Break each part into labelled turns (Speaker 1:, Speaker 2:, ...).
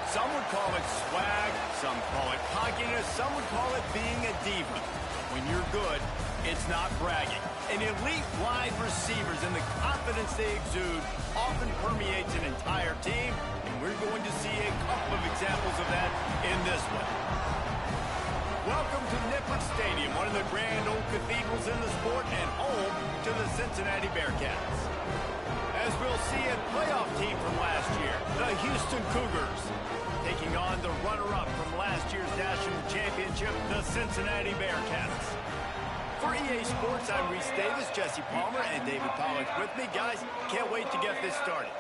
Speaker 1: Some would call it swag, some call it cockiness, some would call it being a diva. When you're good, it's not bragging. And elite wide receivers and the confidence they exude often permeates an entire team, and we're going to see a couple of examples of that in this one. Welcome to Nippert Stadium, one of the grand old cathedrals in the sport and home to the Cincinnati Bearcats. As we'll see a playoff team from last year, the Houston Cougars, taking on the runner-up from last year's national championship, the Cincinnati Bearcats. For EA Sports, I'm Reese Davis, Jesse Palmer, and David Pollack with me. Guys, can't wait to get this started.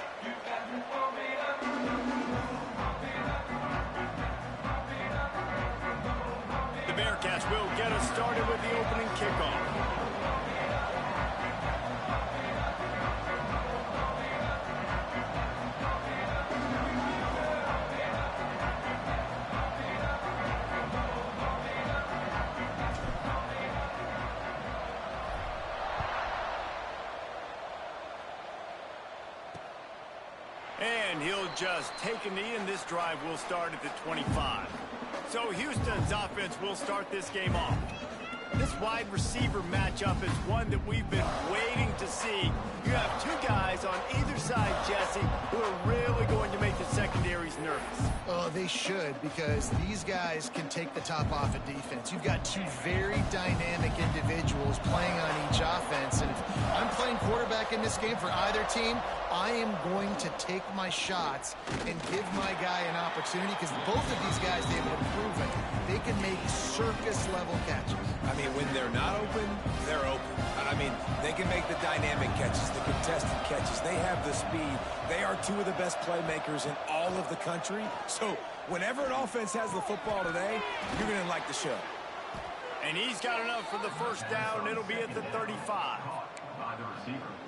Speaker 1: The Bearcats will get us started with the opening kickoff. And he'll just take a knee, and this drive will start at the 25. So Houston's offense will start this game off. This wide receiver matchup is one that we've been waiting to see. You have two guys on either side, Jesse, who are really going to make the secondaries nervous.
Speaker 2: Oh, they should, because these guys can take the top off of defense. You've got two very dynamic individuals playing on each offense, and if I'm playing quarterback in this game for either team, I am going to take my shots and give my guy an opportunity, because both of these guys, they've been proven they can make circus-level catches.
Speaker 3: I mean, when they're not open, they're open. I mean, they can make the dynamic catches, the contested catches. They have the speed. They are two of the best playmakers in all of the country. So whenever an offense has the football today, you're going to like the show.
Speaker 1: And he's got enough for the first down. It'll be at the 35.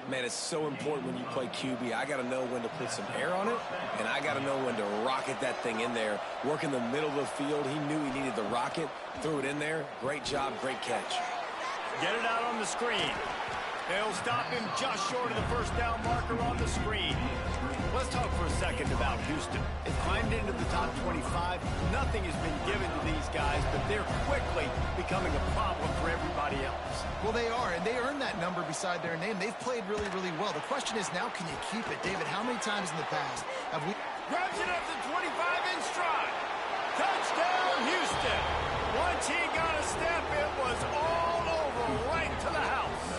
Speaker 3: Man, it's so important when you play QB. I got to know when to put some air on it, and I got to know when to rocket that thing in there. Work in the middle of the field. He knew he needed the rocket. Threw it in there. Great job, great catch.
Speaker 1: Get it out on the screen. They'll stop him just short of the first down marker on the screen. Let's talk for a second about Houston. They've climbed into the top 25. Nothing has been given to these guys, but they're quickly becoming a problem for everybody else.
Speaker 2: Well, they are, and they earned that number beside their name. They've played really, really well. The question is, now can you keep it? David, how many times in the past have we...
Speaker 1: Grabs it up to 25 in stride. Touchdown, Houston. Once he got a step, it was all over, right to the house.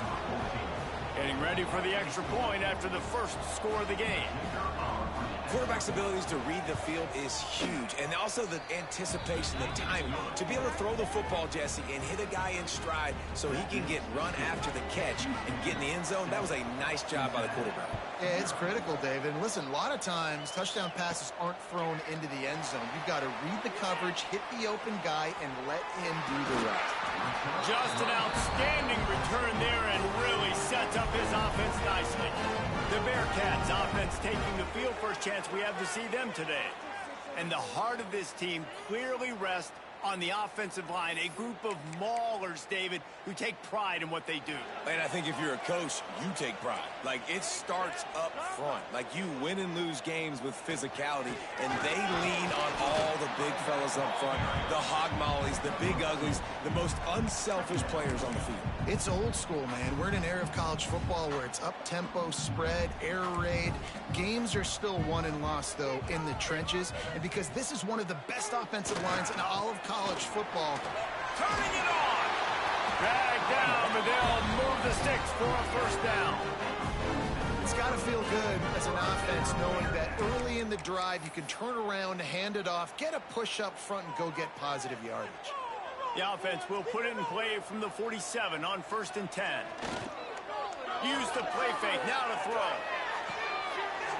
Speaker 1: Getting ready for the extra point after the first score of the game.
Speaker 3: Quarterback's abilities to read the field is huge, and also the anticipation, the timing. To be able to throw the football, Jesse, and hit a guy in stride so he can get run after the catch and get in the end zone, that was a nice job by the quarterback.
Speaker 2: Yeah, it's critical, David. And listen, a lot of times, touchdown passes aren't thrown into the end zone. You've got to read the coverage, hit the open guy, and let him do the rest.
Speaker 1: Just an outstanding return there and really sets up his offense nicely. The Bearcats offense taking the field. First chance we have to see them today. And the heart of this team clearly rests on the offensive line, a group of maulers, David, who take pride in what they do.
Speaker 3: And I think if you're a coach, you take pride. Like, it starts up front. Like, you win and lose games with physicality, and they lean on all the big fellas up front, the hog mollies, the big uglies, the most unselfish players on the field.
Speaker 2: It's old school, man. We're in an era of college football where it's up-tempo, spread, air raid. Games are still won and lost, though, in the trenches. And because this is one of the best offensive lines in all of college football.
Speaker 1: Turning it on. Dragged down, but they'll move the sticks for a first down.
Speaker 2: It's got to feel good as an offense knowing that early in the drive you can turn around, hand it off, get a push up front, and go get positive yardage.
Speaker 1: The offense will put it in play from the 47 on 1st and 10. Use the play fake, now to throw.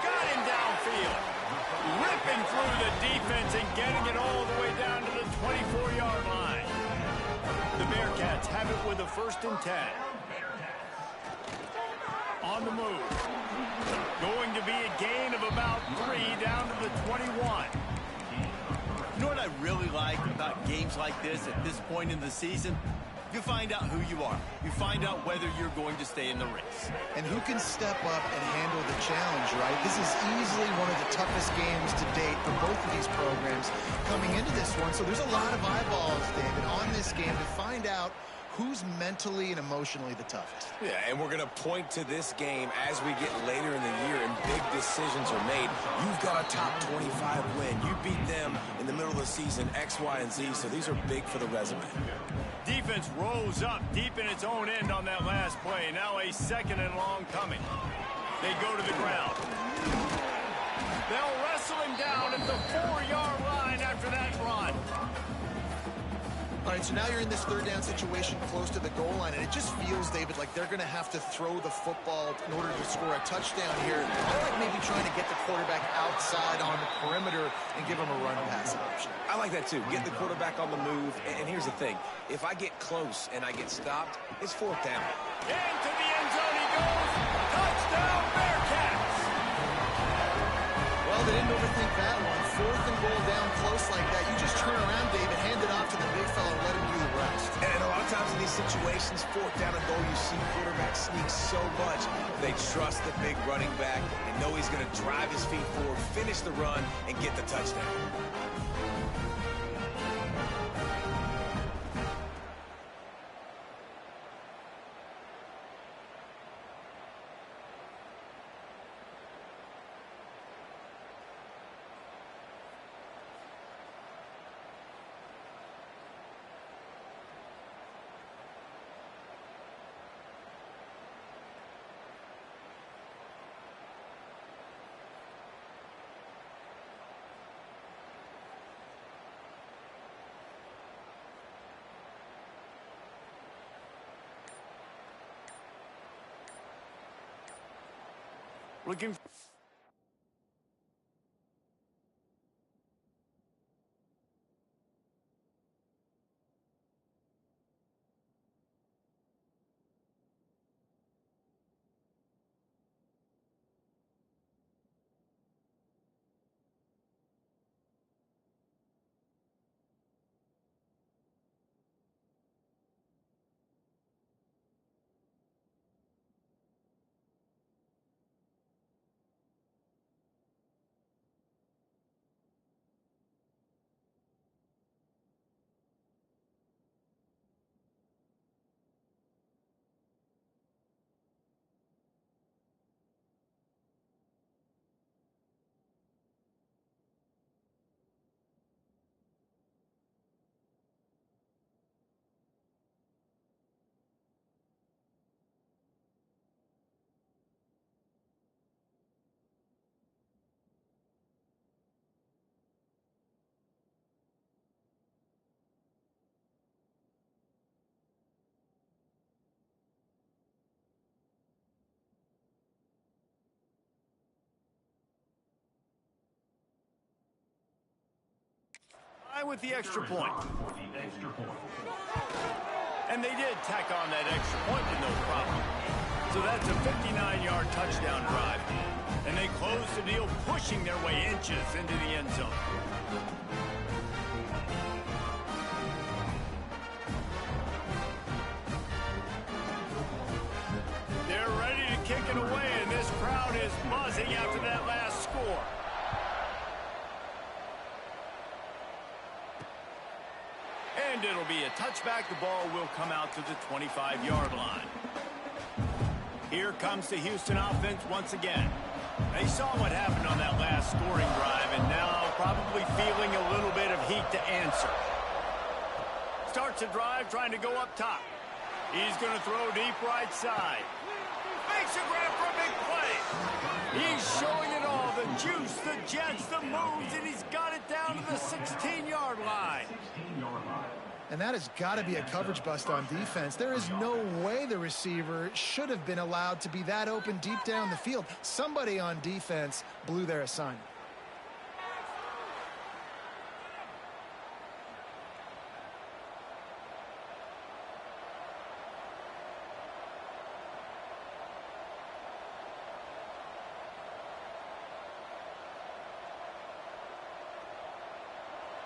Speaker 1: Got him downfield. Ripping through the defense and getting it all the way down to the 24-yard line. The Bearcats have it with a 1st and 10. On the move. Going to be a gain of about 3 down to the 21. You know what I really like about games like this at this point in the season? You find out who you are. You find out whether you're going to stay in the race.
Speaker 2: And who can step up and handle the challenge, right? This is easily one of the toughest games to date for both of these programs coming into this one. So there's a lot of eyeballs, David, on this game to find out who's mentally and emotionally the toughest.
Speaker 3: Yeah, and we're going to point to this game as we get later in the year and big decisions are made. You've got a top 25 win. You beat them in the middle of the season, X, Y, and Z, so these are big for the resume.
Speaker 1: Defense rolls up deep in its own end on that last play. Now a 2nd and long coming. They go to the ground. They'll wrestle him down at the 4-yard line after that run.
Speaker 2: All right, so now you're in this 3rd down situation close to the goal line, and it just feels, David, like they're going to have to throw the football in order to score a touchdown here. I like maybe trying to get the quarterback outside on the perimeter and give him a run pass option.
Speaker 3: I like that, too. Get the quarterback on the move. And here's the thing. If I get close and I get stopped, it's 4th down.
Speaker 1: Into the end zone he goes. Touchdown, Bearcats!
Speaker 2: Well, they didn't overthink that one. 4th and goal down close like that. You just turn around, David, hand it off to the big fella, and let him do the rest.
Speaker 3: And a lot of times in these situations, 4th down and goal, you see quarterbacks sneak so much. They trust the big running back and know he's going to drive his feet forward, finish the run, and get the touchdown.
Speaker 1: Looking. With the extra point. And they did tack on that extra point with no problem. So that's a 59-yard touchdown drive. And they close the deal, pushing their way inches into the end zone. They're ready to kick it away, and this crowd is buzzing after that last score. And it'll be a touchback. The ball will come out to the 25-yard line. Here comes the Houston offense once again. They saw what happened on that last scoring drive, and now probably feeling a little bit of heat to answer. Starts a drive trying to go up top. He's going to throw deep right side. Makes a grab for a big play. He's showing it all, the juice, the jets, the moves, and he's got it down to the 16-yard line.
Speaker 2: And that has got to be a coverage bust on defense. There is no way the receiver should have been allowed to be that open deep down the field. Somebody on defense blew their assignment.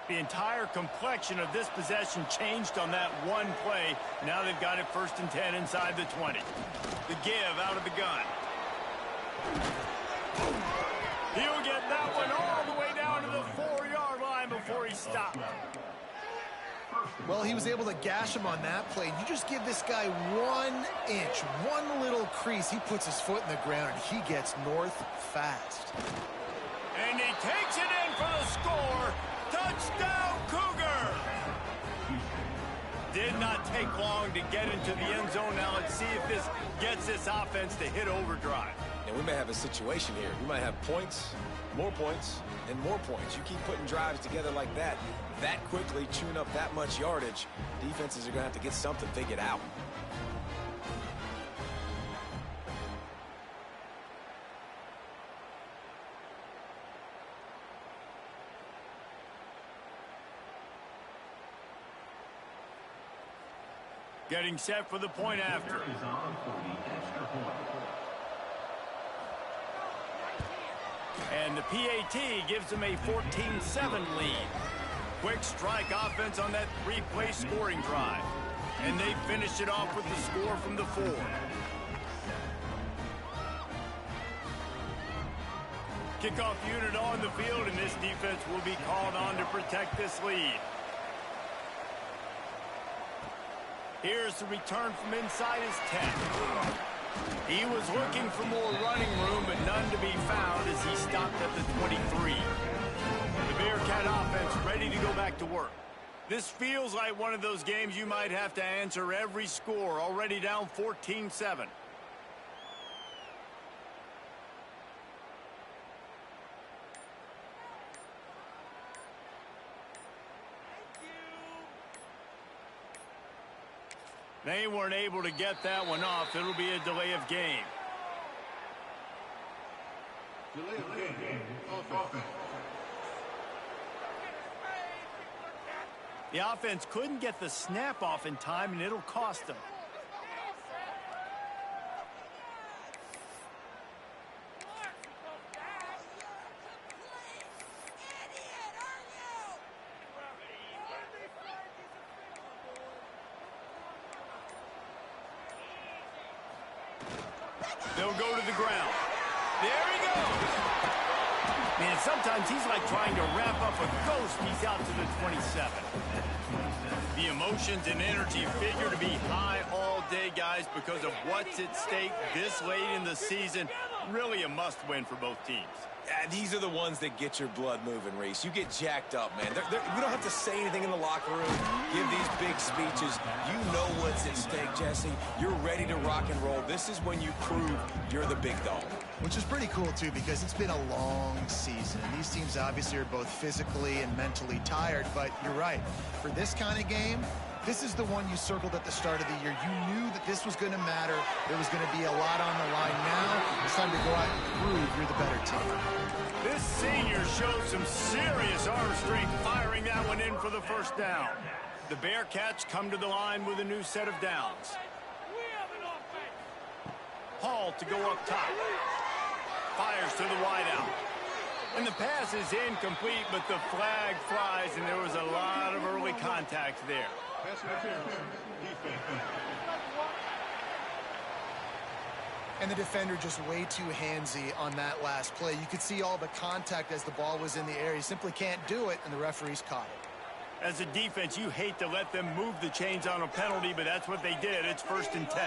Speaker 1: The entire complexion of this possession changed on that one play. Now they've got it 1st and 10 inside the 20. The give out of the gun. He'll get that one all the way down to the 4-yard line before he stopped.
Speaker 2: Well, he was able to gash him on that play. You just give this guy 1 inch, one little crease. He puts his foot in the ground, and he gets north fast.
Speaker 1: And he takes it in for the score. Touchdown, Cougar! Did not take long to get into the end zone. Now let's see if this gets this offense to hit overdrive.
Speaker 3: And we may have a situation here. We might have points, and more points. You keep putting drives together like that quickly, chewing up that much yardage, defenses are going to have to get something figured out.
Speaker 1: Getting set for the point after. And the PAT gives them a 14-7 lead. Quick strike offense on that 3-play scoring drive. And they finish it off with the score from the 4. Kickoff unit on the field, and this defense will be called on to protect this lead. Here's the return from inside his 10. He was looking for more running room, but none to be found as he stopped at the 23. The Bearcat offense ready to go back to work. This feels like one of those games you might have to answer every score, already down 14-7. They weren't able to get that one off. It'll be a delay of game. The offense couldn't get the snap off in time, and it'll cost them. They'll go to the ground. There he goes. Man, sometimes he's like trying to wrap up a ghost. He's out to the 27. The emotions and energy figure to be high all day, guys, because of what's at stake this late in the season. Really a must-win for both teams.
Speaker 3: These are the ones that get your blood moving, Reese. You get jacked up, man. We don't have to say anything in the locker room, give these big speeches. You know what's at stake, Jesse. You're ready to rock and roll. This is when you prove you're the big dog.
Speaker 2: Which is pretty cool, too, because it's been a long season. And these teams obviously are both physically and mentally tired, but you're right. For this kind of game, this is the one you circled at the start of the year. You knew that this was going to matter. There was going to be a lot on the line. Now it's time to go out and prove you're the better team.
Speaker 1: This senior showed some serious arm strength firing that one in for the first down. The Bearcats come to the line with a new set of downs. Hall to go up top. Fires to the wideout. And the pass is incomplete, but the flag flies, and there was a lot of early contact there.
Speaker 2: And the defender just way too handsy on that last play. You could see all the contact as the ball was in the air. He simply can't do it, and the referees caught it.
Speaker 1: As a defense, you hate to let them move the chains on a penalty, but that's what they did. It's 1st and 10.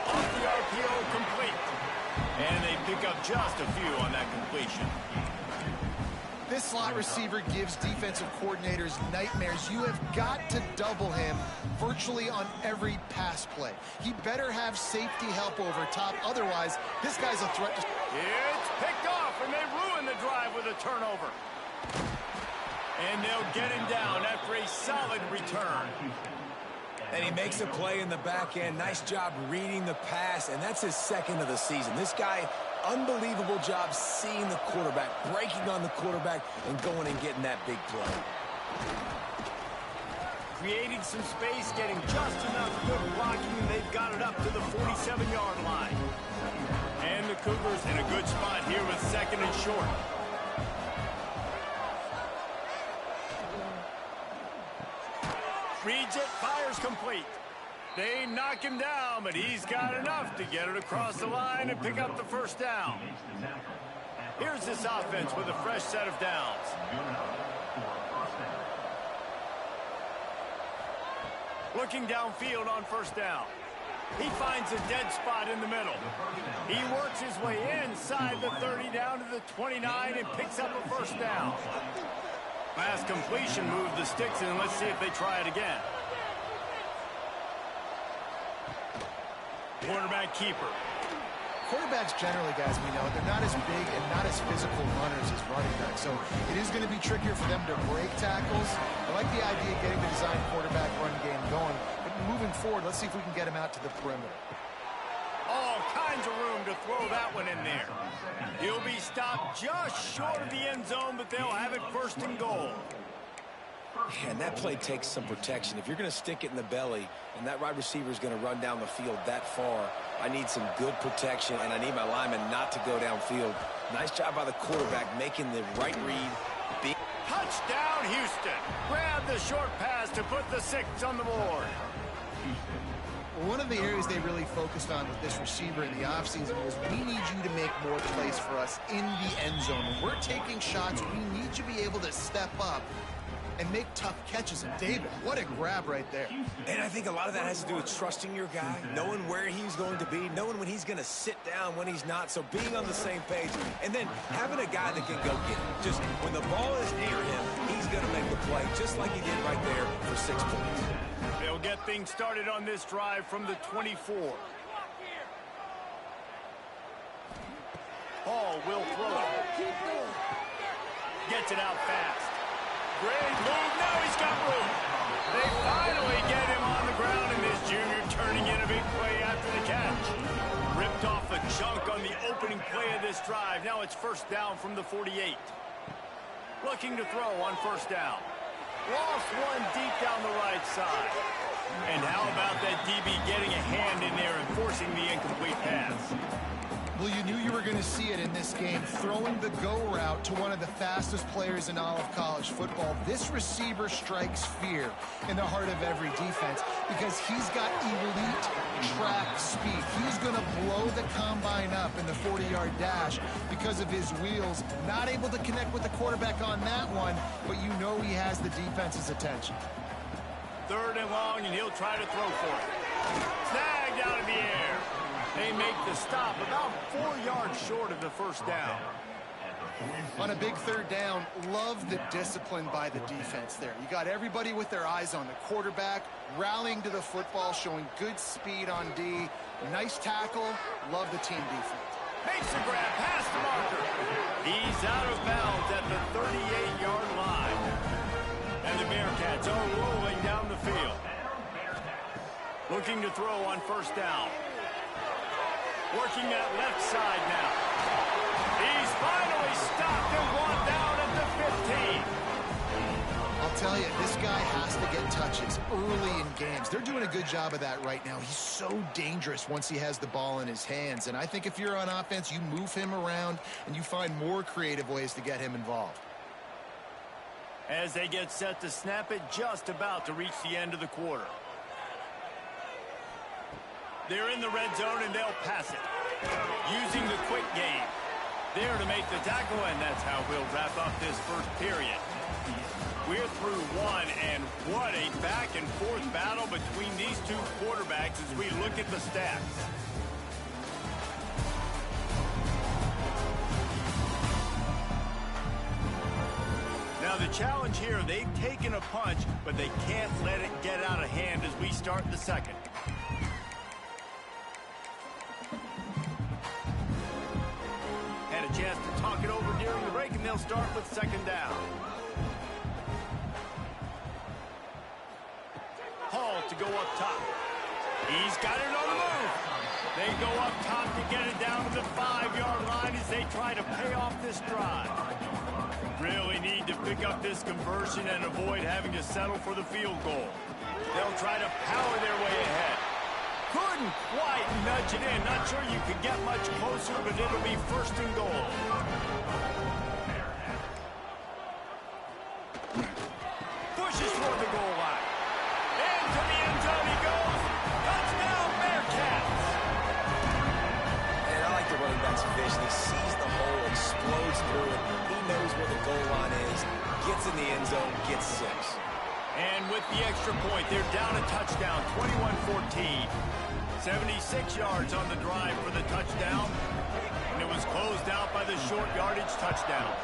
Speaker 1: Off the RPO, complete. And they pick up just a few on that completion.
Speaker 2: This slot receiver gives defensive coordinators nightmares. You have got to double him virtually on every pass play. He better have safety help over top. Otherwise, this guy's a threat.
Speaker 1: It's picked off, and they ruin the drive with a turnover. And they'll get him down after a solid return.
Speaker 3: And he makes a play in the back end. Nice job reading the pass, and that's his 2nd of the season. This guy, unbelievable job seeing the quarterback, breaking on the quarterback, and going and getting that big play.
Speaker 1: Creating some space, getting just enough good blocking, and they've got it up to the 47-yard line. And the Cougars in a good spot here with second and short. Reads it, fires complete. They knock him down, but he's got enough to get it across the line and pick up the first down. Here's this offense with a fresh set of downs. Looking downfield on first down. He finds a dead spot in the middle. He works his way inside the 30 down to the 29 and picks up a first down. Last completion moved the sticks in. Let's see if they try it again. Quarterback keeper.
Speaker 2: Quarterbacks generally, guys, we know, they're not as big and not as physical runners as running backs. So it is going to be trickier for them to break tackles. I like the idea of getting the design quarterback run game going. But moving forward, let's see if we can get him out to the perimeter.
Speaker 1: All kinds of room to throw that one in there. He'll be stopped just short of the end zone, but they'll have it first and goal.
Speaker 3: And that play takes some protection. If you're going to stick it in the belly and that wide receiver is going to run down the field that far, I need some good protection, and I need my lineman not to go downfield. Nice job by the quarterback making the right read.
Speaker 1: Touchdown, Houston. Grab the short pass to put the 6 on the board.
Speaker 2: One of the areas they really focused on with this receiver in the offseason was we need you to make more plays for us in the end zone. When we're taking shots, we need you to be able to step up and make tough catches. And David, what a grab right there.
Speaker 3: And I think a lot of that has to do with trusting your guy, knowing where he's going to be, knowing when he's going to sit down, when he's not. So being on the same page, and then having a guy that can go get it. Just when the ball is near him, he's going to make the play, just like he did right there for 6 points.
Speaker 1: They'll get things started on this drive from the 24. Hall will throw it. Gets it out fast. Great move. Now he's got room. They finally get him on the ground, and this junior turning in a big play after the catch. Ripped off a chunk on the opening play of this drive. Now it's first down from the 48. Looking to throw on first down. Lost one deep down the right side. And how about that DB getting a hand in there and forcing the incomplete pass?
Speaker 2: Well, you knew you were going to see it in this game, throwing the go route to one of the fastest players in all of college football. This receiver strikes fear in the heart of every defense because he's got elite track speed. He's going to blow the combine up in the 40-yard dash because of his wheels. Not able to connect with the quarterback on that one, but you know he has the defense's attention.
Speaker 1: Third and long, and he'll try to throw for it. Snagged out of the air. They make the stop about 4 yards short of the first down.
Speaker 2: On a big third down, love the discipline by the defense there. You got everybody with their eyes on the quarterback, rallying to the football, showing good speed on D. Nice tackle. Love the team defense.
Speaker 1: Makes the grab past the marker. He's out of bounds at the 38-yard line. And the Bearcats are rolling down the field. Looking to throw on first down. Working that left side now. He's finally stopped and brought down at the 15.
Speaker 2: I'll tell you, this guy has to get touches early in games. They're doing a good job of that right now. He's so dangerous once he has the ball in his hands. And I think if you're on offense, you move him around and you find more creative ways to get him involved.
Speaker 1: As they get set to snap it, just about to reach the end of the quarter. They're in the red zone, and they'll pass it. Using the quick game. There to make the tackle, and that's how we'll wrap up this first period. We're through one, and what a back-and-forth battle between these two quarterbacks as we look at the stats. Now, the challenge here, they've taken a punch, but they can't let it get out of hand as we start the second. Chance to talk it over during the break, and they'll start with second down. Hall to go up top. He's got it on the move. They go up top to get it down to the 5-yard line as they try to pay off this drive. Really need to pick up this conversion and avoid having to settle for the field goal. They'll try to power their way ahead. Couldn't quite nudge it in. Not sure you could get much closer, but it'll be first and goal. Pushes toward the goal line. Into the end zone he goes. Touchdown, Bearcats.
Speaker 3: And I like the running back's vision. He sees the hole, explodes through it. He knows where the goal line is, gets in the end zone, gets 6.
Speaker 1: And with the extra point, they're down a touchdown, 21-14. 76 yards on the drive for the touchdown. And it was closed out by the short yardage touchdown.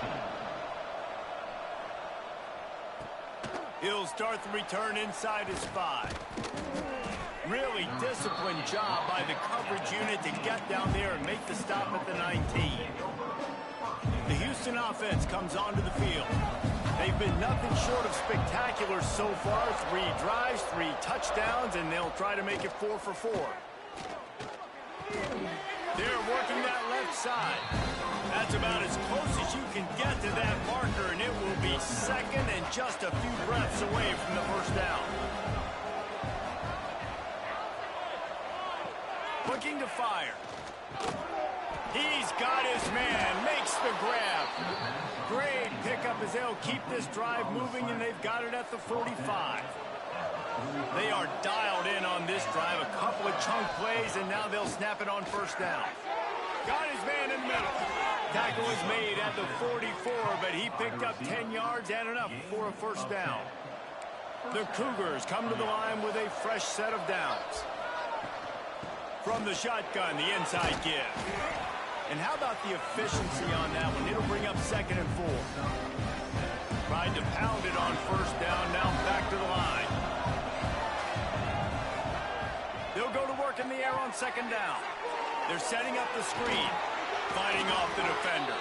Speaker 1: He'll start the return inside his 5. Really disciplined job by the coverage unit to get down there and make the stop at the 19. The Houston offense comes onto the field. They've been nothing short of spectacular so far. 3 drives, 3 touchdowns, and they'll try to make it 4 for 4. They're working that left side. That's about as close as you can get to that marker, and it will be second and just a few breaths away from the first down. Looking to fire. He's got his man, makes the grab. Great pickup as they'll keep this drive moving, and they've got it at the 45. They are dialed in on this drive, a couple of chunk plays, and now they'll snap it on first down. Got his man in the middle. Tackle was made at the 44, but he picked up 10 yards and enough for a first down. The Cougars come to the line with a fresh set of downs. From the shotgun, the inside give. And how about the efficiency on that one? It'll bring up 2nd and 4. Tried to pound it on first down, now back to the line. They'll go to work in the air on 2nd down. They're setting up the screen, fighting off the defender.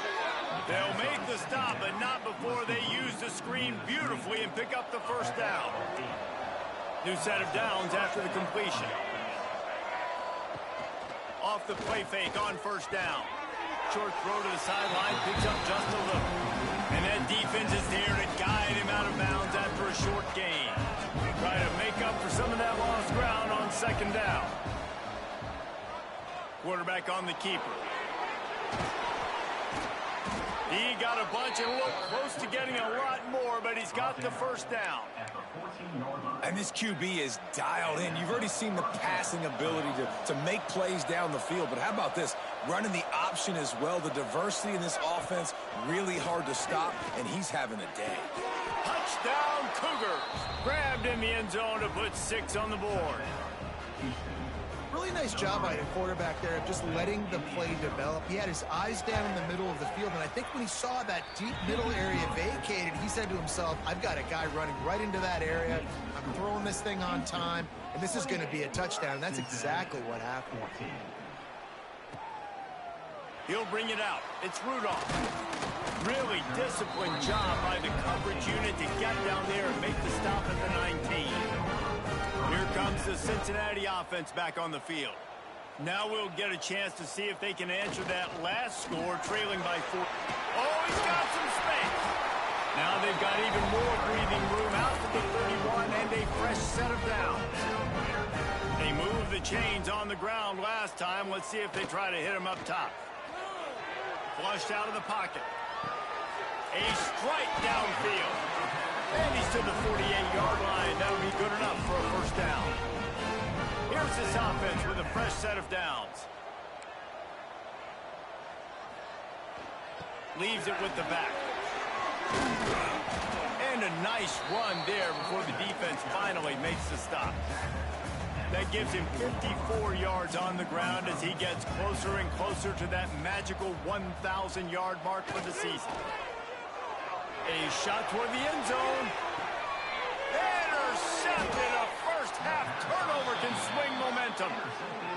Speaker 1: They'll make the stop, but not before they use the screen beautifully and pick up the first down. New set of downs after the completion. Off the play fake on first down. Short throw to the sideline, picks up just a little. And that defense is there to guide him out of bounds after a short gain. Try to make up for some of that lost ground on 2nd down. Quarterback on the keeper. He got a bunch and looked close to getting a lot more, but he's got the first down.
Speaker 3: And this QB is dialed in. You've already seen the passing ability to make plays down the field. But how about this? Running the option as well. The diversity in this offense, really hard to stop, and he's having a day.
Speaker 1: Touchdown, Cougars. Grabbed in the end zone to put 6 on the board.
Speaker 2: Really nice job by the quarterback there of just letting the play develop. He had his eyes down in the middle of the field, and I think when he saw that deep middle area vacated, he said to himself, I've got a guy running right into that area. I'm throwing this thing on time, and this is going to be a touchdown. And that's exactly what happened.
Speaker 1: He'll bring it out. It's Rudolph. Really disciplined job by the coverage unit to get down there and make the stop at the 19. Here comes the Cincinnati offense back on the field. Now we'll get a chance to see if they can answer that last score, trailing by 4. Oh, he's got some space. Now they've got even more breathing room out to the 31 and a fresh set of downs. They moved the chains on the ground last time. Let's see if they try to hit him up top. Flushed out of the pocket. A strike downfield. And he's to the 48-yard line. That'll be good enough for a first down. Here's this offense with a fresh set of downs. Leaves it with the back. And a nice run there before the defense finally makes the stop. That gives him 54 yards on the ground as he gets closer and closer to that magical 1,000-yard mark for the season. A shot toward the end zone. Intercepted. A first-half turnover can swing momentum.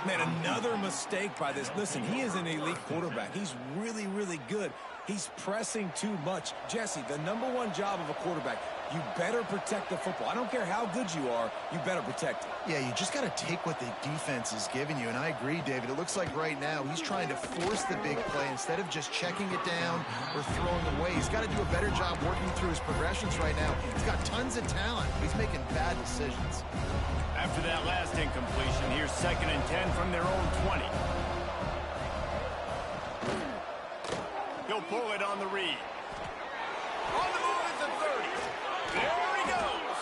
Speaker 3: Man, another mistake by this. Listen, he is an elite quarterback. He's really, really good. He's pressing too much. Jesse, the #1 job of a quarterback, you better protect the football. I don't care how good you are, you better protect it.
Speaker 2: Yeah, you just got to take what the defense is giving you, and I agree, David. It looks like right now he's trying to force the big play instead of just checking it down or throwing away. He's got to do a better job working through his progressions right now. He's got tons tons of talent. He's making bad decisions.
Speaker 1: After that last incompletion, here's 2nd and 10 from their own 20. He'll pull it on the read. On the move at the 30. There he goes.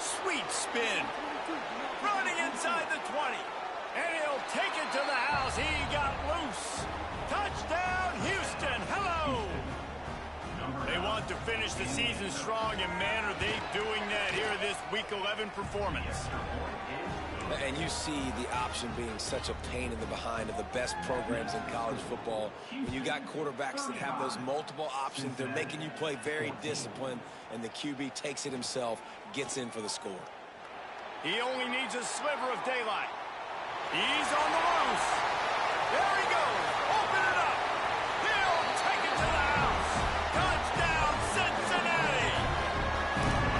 Speaker 1: Sweet spin. Running inside the 20. And he'll take it to the house. He got loose. Touchdown, Houston. Hello. They want to finish the season strong, and man, are they doing that here this Week 11 performance.
Speaker 3: And you see the option being such a pain in the behind of the best programs in college football. When you got quarterbacks that have those multiple options, they're making you play very disciplined, and the QB takes it himself, gets in for the score.
Speaker 1: He only needs a sliver of daylight. He's on the loose. There he goes. Open it up. He'll take it to the house. Touchdown, Cincinnati.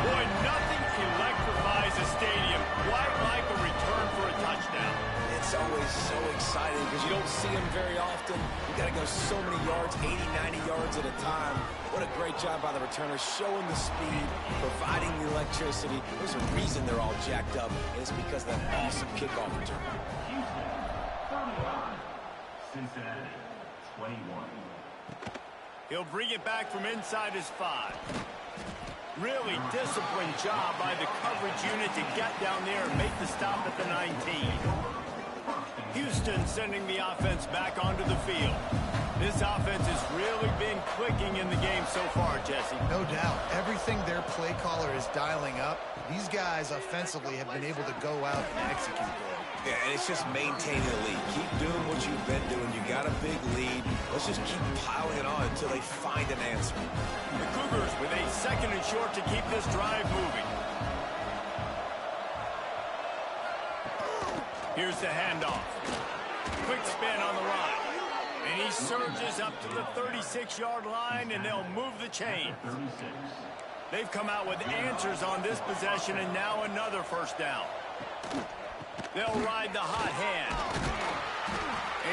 Speaker 1: Boy, nothing electrifies a stadium quite like a return for a touchdown.
Speaker 3: It's always so exciting because you don't see them very often. You got to go so many yards, 80, 90 yards at a time. What a great job by the returner, showing the speed, providing the electricity. There's a reason they're all jacked up, and it's because of that awesome kickoff return.
Speaker 4: Cincinnati, 21.
Speaker 1: He'll bring it back from inside his 5. Really disciplined job by the coverage unit to get down there and make the stop at the 19. Houston sending the offense back onto the field. This offense has really been clicking in the game so far, Jesse.
Speaker 2: No doubt. Everything their play caller is dialing up, these guys offensively have been able to go out and execute there.
Speaker 3: Yeah, and it's just maintaining the lead. Keep doing what you've been doing. You got a big lead. Let's just keep piling it on until they find an answer.
Speaker 1: The Cougars with a 2nd and short to keep this drive moving. Here's the handoff. Quick spin on the run. And he surges up to the 36-yard line, and they'll move the chain. They've come out with answers on this possession, and now another first down. They'll ride the hot hand.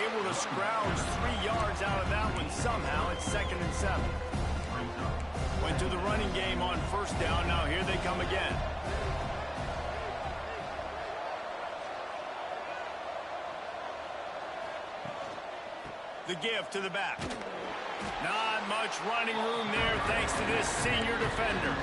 Speaker 1: Able to scrounge 3 yards out of that one somehow. It's 2nd and 7. Went to the running game on first down. Now here they come again. The give to the back. Not much running room there thanks to this senior defender.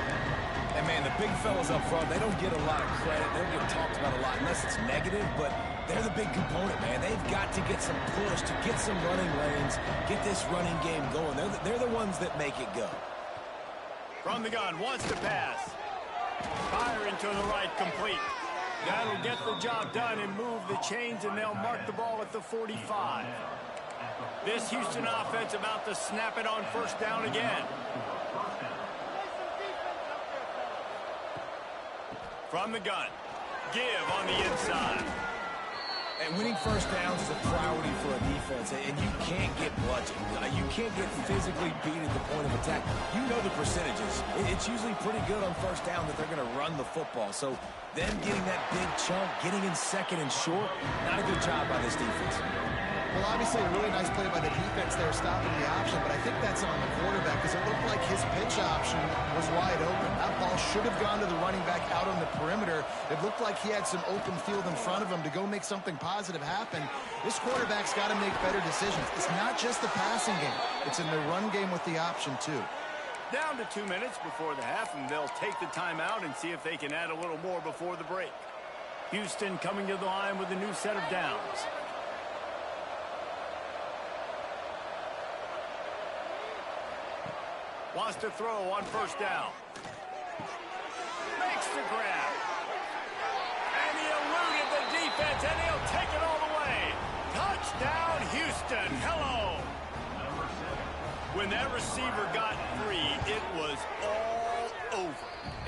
Speaker 3: And, man, the big fellas up front, they don't get a lot of credit. They don't get talked about a lot unless it's negative, but they're the big component, man. They've got to get some push, to get some running lanes, get this running game going. They're the ones that make it go.
Speaker 1: From the gun, wants to pass. Firing to the right, complete. That'll get the job done and move the chains, and they'll mark the ball at the 45. This Houston offense about to snap it on first down again. From the gun, give on the inside.
Speaker 3: And winning first downs is a priority for a defense, and you can't get bludgeoned. You can't get physically beat at the point of attack. You know the percentages. It's usually pretty good on first down that they're going to run the football. So them getting that big chunk, getting in 2nd and short, not a good job by this defense.
Speaker 2: Well, obviously a really nice play by the defense there, stopping the option, but I think that's on the quarterback because it looked like his pitch option was wide open. That ball should have gone to the running back out on the perimeter. It looked like he had some open field in front of him to go make something positive happen. This quarterback's got to make better decisions. It's not just the passing game. It's in the run game with the option, too.
Speaker 1: Down to 2 minutes before the half, and they'll take the timeout and see if they can add a little more before the break. Houston coming to the line with a new set of downs. Wants to throw on first down. Makes the grab. And he eluded the defense, and he'll take it all the way. Touchdown, Houston. Hello. When that receiver got free, it was all over.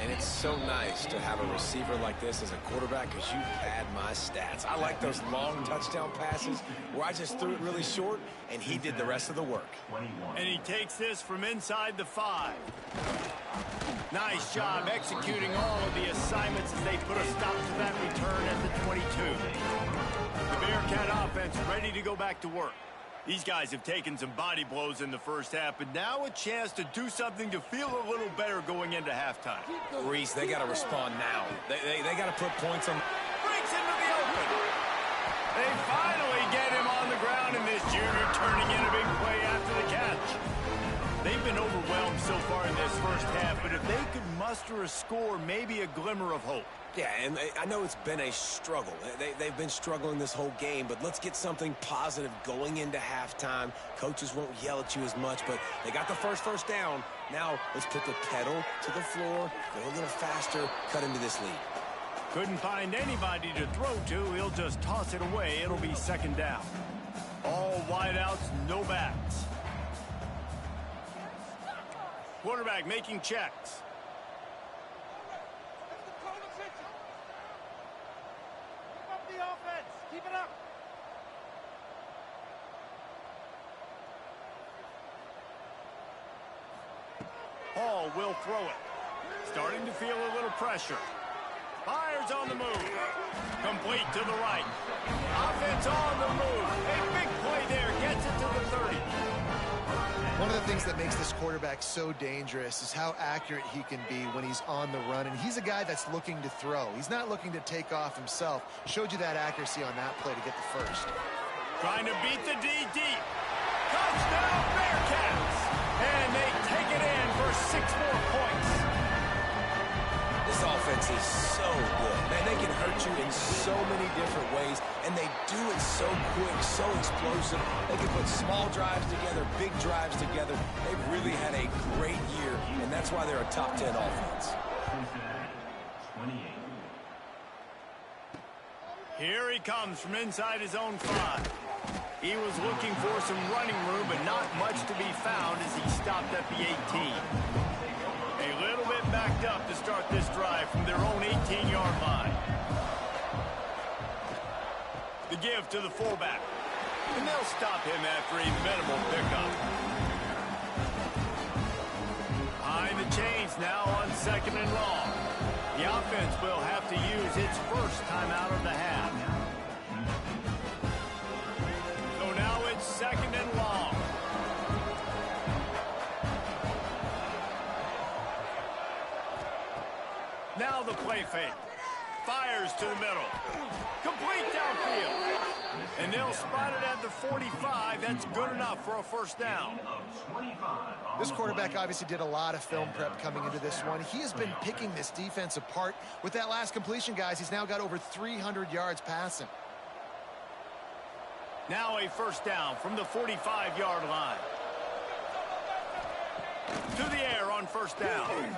Speaker 3: And it's so nice to have a receiver like this as a quarterback because you pad my stats. I like those long touchdown passes where I just threw it really short, and he did the rest of the work.
Speaker 1: And he takes this from inside the 5. Nice job executing all of the assignments as they put a stop to that return at the 22. The Bearcat offense ready to go back to work. These guys have taken some body blows in the first half, but now a chance to do something to feel a little better going into halftime.
Speaker 3: Reese, they got to respond now. They got to put points on.
Speaker 1: Breaks into the open. They finally get him on the ground, and this junior turning in a big play after the catch. They've been overwhelmed so far in this first half, but if they could muster a score, maybe a glimmer of hope.
Speaker 3: Yeah, and I know it's been a struggle. They've been struggling this whole game, but let's get something positive going into halftime. Coaches won't yell at you as much, but they got the first down. Now let's put the pedal to the floor, go a little faster, cut into this lead.
Speaker 1: Couldn't find anybody to throw to. He'll just toss it away. It'll be second down. All wideouts, no backs. Quarterback making checks.
Speaker 5: Keep it up.
Speaker 1: Hall will throw it. Starting to feel a little pressure. Fires on the move. Complete to the right. Offense on the move. A big play there. Gets it to the 30.
Speaker 2: One of the things that makes this quarterback so dangerous is how accurate he can be when he's on the run. And he's a guy that's looking to throw. He's not looking to take off himself. Showed you that accuracy on that play to get the first.
Speaker 1: Trying to beat the D deep. Touchdown Bearcats. And they take it in for 6 more points.
Speaker 3: This offense is so good. Man, they can hurt you in so many different ways, and they do it so quick, so explosive. They can put small drives together, big drives together. They've really had a great year, and that's why they're a top 10 offense.
Speaker 4: Cincinnati, 28.
Speaker 1: Here he comes from inside his own 5. He was looking for some running room, but not much to be found as he stopped at the 18. A little bit backed up to start this drive from their own 18-yard line. The give to the fullback. And they'll stop him after a minimal pickup. Behind the chains now on 2nd and long. The offense will have to use its first timeout of the half. So now it's 2nd and long. Now the play fake. Fires to the middle. Complete downfield. And they'll spot it at the 45. That's good enough for a first down.
Speaker 2: This quarterback obviously did a lot of film prep coming into this one. He has been picking this defense apart. With that last completion, guys, he's now got over 300 yards passing.
Speaker 1: Now a first down from the 45-yard line. To the air on first down.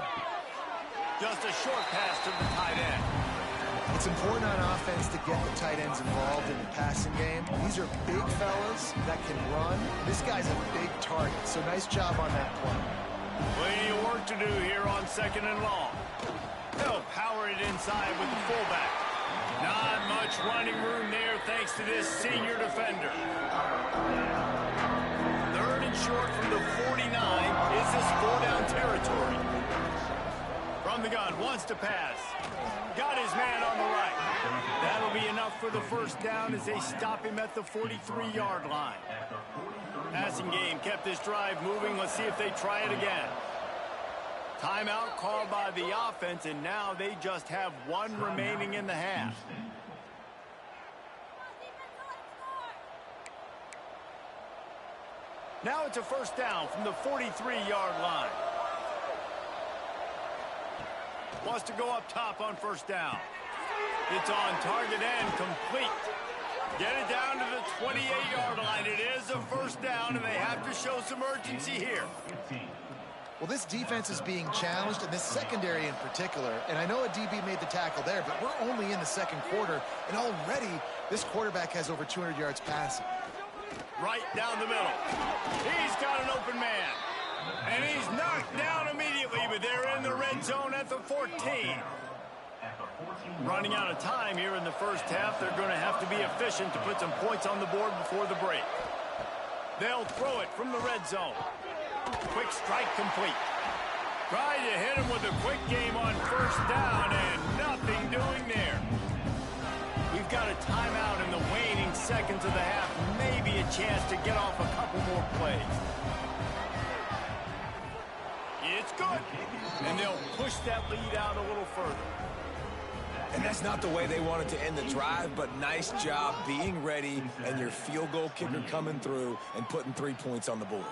Speaker 1: Just a short pass to the tight end.
Speaker 2: It's important on offense to get the tight ends involved in the passing game. These are big fellas that can run. This guy's a big target, so nice job on that play.
Speaker 1: Plenty of work to do here on 2nd and long. They'll power it inside with the fullback. Not much running room there thanks to this senior defender. 3rd and short from the 49. Is this 4-down territory? From the gun, wants to pass. Got his man on the right. That'll be enough for the first down as they stop him at the 43-yard line. Passing game kept this drive moving. Let's see if they try it again. Timeout called by the offense, and now they just have 1 remaining in the half. Now it's a first down from the 43-yard line. Wants to go up top on first down. It's on target and complete. Get it down to the 28-yard line. It is a first down, and they have to show some urgency here.
Speaker 2: Well, this defense is being challenged, and this secondary in particular. And I know a DB made the tackle there, but we're only in the 2nd quarter, and already this quarterback has over 200 yards passing.
Speaker 1: Right down the middle. He's got an open man. And he's knocked down immediately, but they're in the red zone at the 14. Running out of time here in the first half. They're going to have to be efficient to put some points on the board before the break. They'll throw it from the red zone. Quick strike complete. Trying to hit him with a quick game on first down, and nothing doing there. We've got a timeout in the waning seconds of the half, maybe a chance to get off a couple more plays. It's good. And they'll push that lead out a little further.
Speaker 3: And that's not the way they wanted to end the drive, but nice job being ready and your field goal kicker coming through and putting 3 points on the board.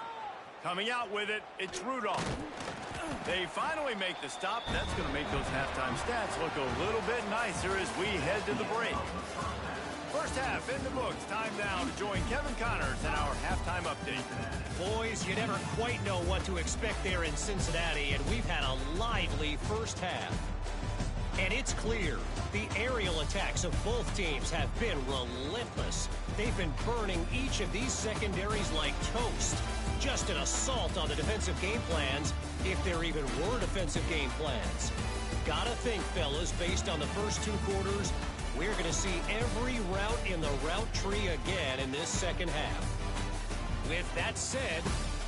Speaker 1: Coming out with it, it's Rudolph. They finally make the stop. That's going to make those halftime stats look a little bit nicer as we head to the break. First half in the books. Time now to join Kevin Connors in our halftime update.
Speaker 5: Boys, you never quite know what to expect there in Cincinnati, and we've had a lively first half. And it's clear, the aerial attacks of both teams have been relentless. They've been burning each of these secondaries like toast. Just an assault on the defensive game plans, if there even were defensive game plans. Gotta think, fellas, based on the first 2 quarters, we're going to see every route in the route tree again in this second half. With that said,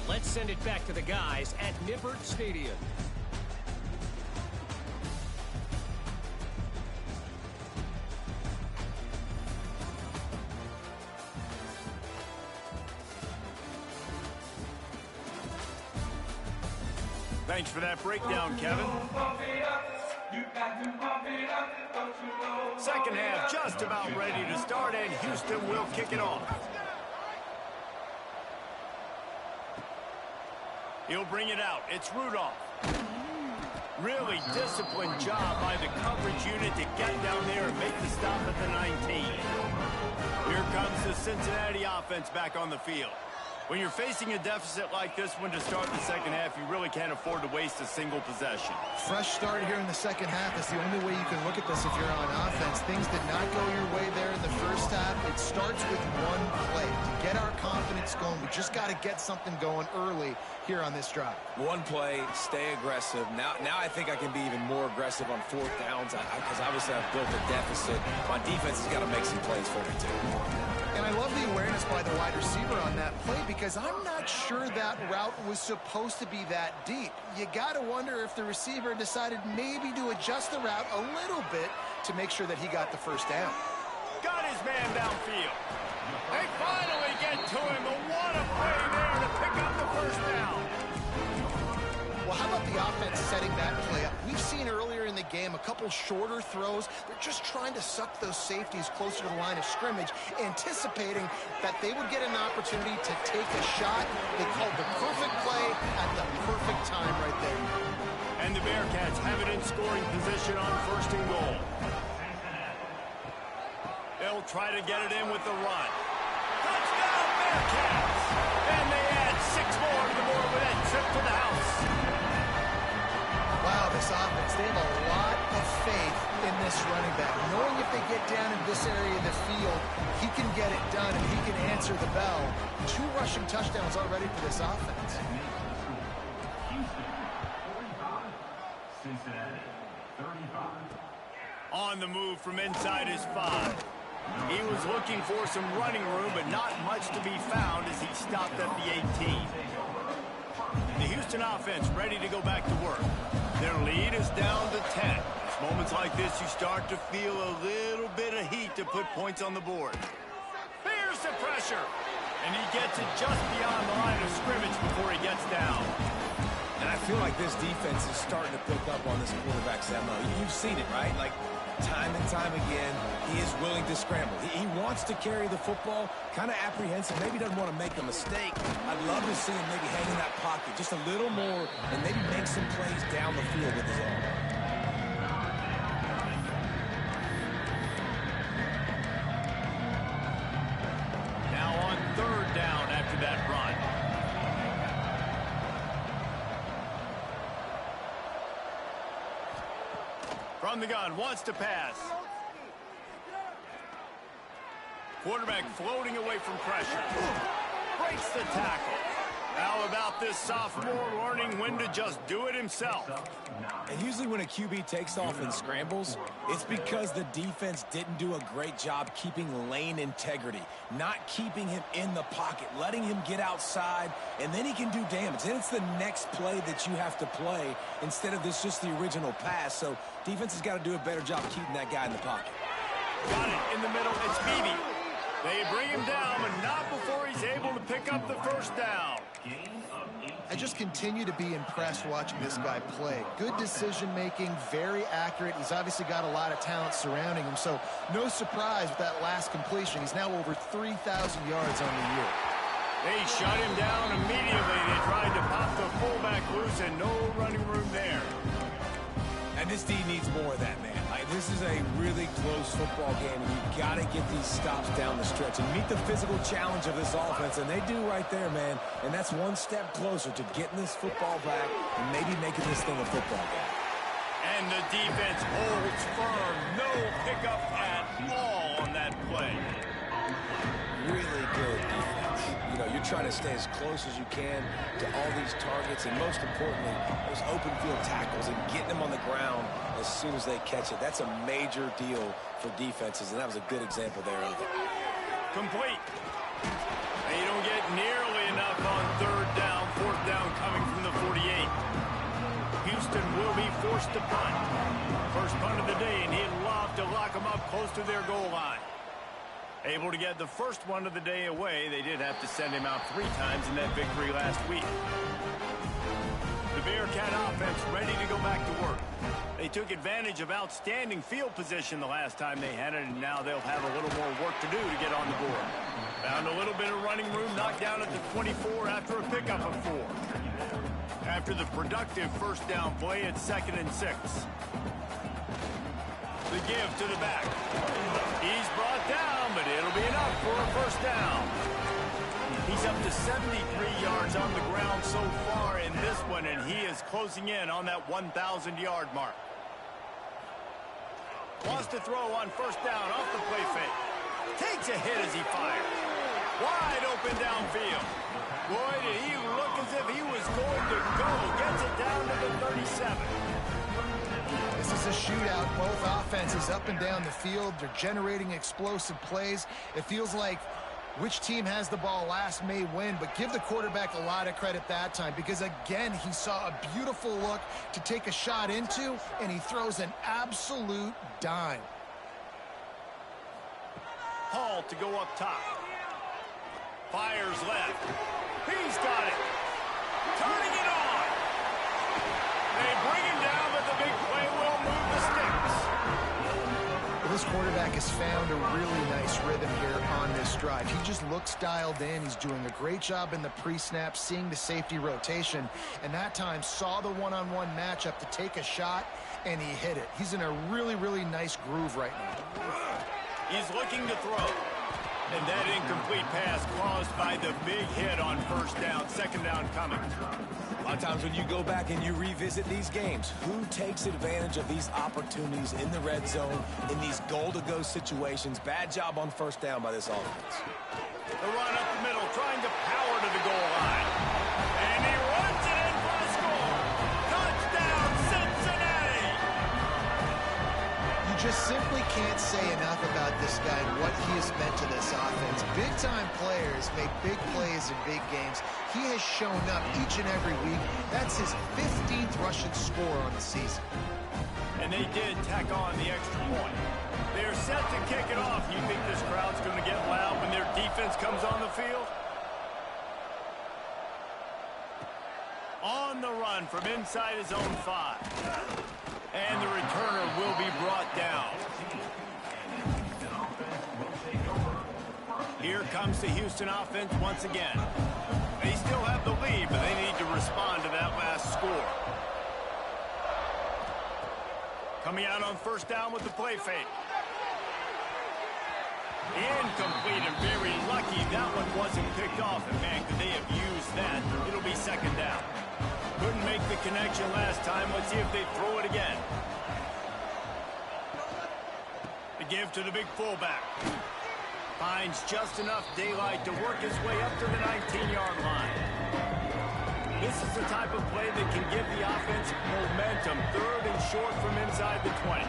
Speaker 5: let's send it back to the guys at Nippert Stadium.
Speaker 1: Thanks for that breakdown, Kevin. Second half just about ready to start, and Houston will kick it off. He'll bring it out. It's Rudolph. Really disciplined job by the coverage unit to get down there and make the stop at the 19. Here comes the Cincinnati offense back on the field. When you're facing a deficit like this one to start the second half, you really can't afford to waste a single possession.
Speaker 2: Fresh start here in the second half is the only way you can look at this if you're on offense. Things did not go your way there in the first half. It starts with one play. To get our confidence going, we just got to get something going early here on this drive.
Speaker 3: One play, stay aggressive. Now I think I can be even more aggressive on 4th downs because obviously I've built a deficit. My defense has got to make some plays for me too.
Speaker 2: And I love the awareness by the wide receiver on that play because I'm not sure that route was supposed to be that deep. You got to wonder if the receiver decided maybe to adjust the route a little bit to make sure that he got the first down.
Speaker 1: Got his man downfield. They finally get to him, but what a play there to pick up the first down.
Speaker 2: Well, how about the offense setting that play up? We've seen earlier in the game a couple shorter throws. They're just trying to suck those safeties closer to the line of scrimmage, anticipating that they would get an opportunity to take a shot. They called the perfect play at the perfect time right there.
Speaker 1: And the Bearcats have it in scoring position on 1st and goal. They'll try to get it in with the run. Touchdown, Bearcats! And they add 6 more to the board with that trip to the house.
Speaker 2: Wow, this offense, they have a lot of faith in this running back. Knowing if they get down in this area of the field, he can get it done and he can answer the bell. 2 rushing touchdowns already for this offense.
Speaker 4: Cincinnati, 35.
Speaker 1: On the move from inside his 5. He was looking for some running room, but not much to be found as he stopped at the 18. The Houston offense ready to go back to work. Their lead is down to 10. It's moments like this you start to feel a little bit of heat to put points on the board. Here's the pressure. And he gets it just beyond the line of scrimmage before he gets down.
Speaker 3: And I feel like this defense is starting to pick up on this quarterback's MO. You've seen it, right? Like, time and time again, he is willing to scramble. He wants to carry the football, kind of apprehensive, maybe doesn't want to make a mistake. I'd love to see him maybe hang in that pocket just a little more and maybe make some plays down the field with his arm.
Speaker 1: Now on 3rd down after that run. From the gun, wants to pass. Quarterback floating away from pressure. Breaks the tackle. How about this sophomore learning when to just do it himself?
Speaker 3: And usually when a QB takes off and scrambles, it's because the defense didn't do a great job keeping lane integrity, not keeping him in the pocket, letting him get outside, and then he can do damage. Then it's the next play that you have to play instead of this just the original pass. So defense has got to do a better job keeping that guy in the pocket.
Speaker 1: Got it in the middle. It's Beebe. They bring him down, but not before he's able to pick up the first down.
Speaker 2: I just continue to be impressed watching this guy play. Good decision-making, very accurate. He's obviously got a lot of talent surrounding him, so no surprise with that last completion. He's now over 3,000 yards on the year.
Speaker 1: They shut him down immediately. They tried to pop the fullback loose, and no running room there.
Speaker 3: And this D needs more of that, man. This is a really close football game, and you've got to get these stops down the stretch and meet the physical challenge of this offense, and they do right there, man. And that's one step closer to getting this football back and maybe making this thing a football game.
Speaker 1: And the defense holds firm. No pickup at all on that play.
Speaker 3: Really good defense. You know, you're trying to stay as close as you can to all these targets, and most importantly, those open field tackles and getting them on the ground as soon as they catch it. That's a major deal for defenses, and that was a good example there of it.
Speaker 1: Complete. They don't get nearly enough on third down. Fourth down coming from the 48. Houston will be forced to punt. First punt of the day, and he'd love to lock them up close to their goal line. Able to get the first one of the day away. They did have to send him out 3 times in that victory last week. The Bearcat offense ready to go back to work. They took advantage of outstanding field position the last time they had it, and now they'll have a little more work to do to get on the board. Found a little bit of running room, knocked down at the 24 after a pickup of 4. After the productive first down play, it's 2nd and 6. The give to the back. He's brought down, but it'll be enough for a first down. He's up to 73 yards on the ground so far in this one, and he is closing in on that 1,000-yard mark. Wants to throw on first down off the play fake. Takes a hit as he fires. Wide open downfield. Boy, did he look as if he was going to go. Gets it down to the 37.
Speaker 2: This is a shootout. Both offenses up and down the field. They're generating explosive plays. It feels like which team has the ball last may win, but give the quarterback a lot of credit that time because, again, he saw a beautiful look to take a shot into, and he throws an absolute dime.
Speaker 1: Hall to go up top. Fires left. He's got it. Turning it on. They bring him down, but the big play will move the sticks.
Speaker 2: Well, this quarterback has found a really nice rhythm here on this drive. He just looks dialed in. He's doing a great job in the pre-snap, seeing the safety rotation, and that time saw the one-on-one matchup to take a shot, and he hit it. He's in a really, really nice groove right now.
Speaker 1: He's looking to throw. And that incomplete pass caused by the big hit on first down. 2nd down coming.
Speaker 3: A lot of times when you go back and you revisit these games, who takes advantage of these opportunities in the red zone, in these goal-to-go situations? Bad job on first down by this offense.
Speaker 1: The run up the middle, trying to power to the goal line. And he runs it in for a score. Touchdown, Cincinnati!
Speaker 2: You just simply can't say enough about this guy and what he has meant to this offense. Big-time players make big plays in big games. He has shown up each and every week. That's his 15th rushing score on the season.
Speaker 1: And they did tack on the extra point. They're set to kick it off. You think this crowd's going to get loud when their defense comes on the field? On the run from inside his own 5. And the returner will be brought down. Here comes the Houston offense once again. They still have the lead, but they need to respond to that last score. Coming out on first down with the play fake. Incomplete and very lucky that one wasn't picked off. And man, could they have used that? It'll be 2nd down. Couldn't make the connection last time. Let's see if they throw it again. The give to the big fullback. Finds just enough daylight to work his way up to the 19-yard line. This is the type of play that can give the offense momentum. 3rd and short from inside the 20.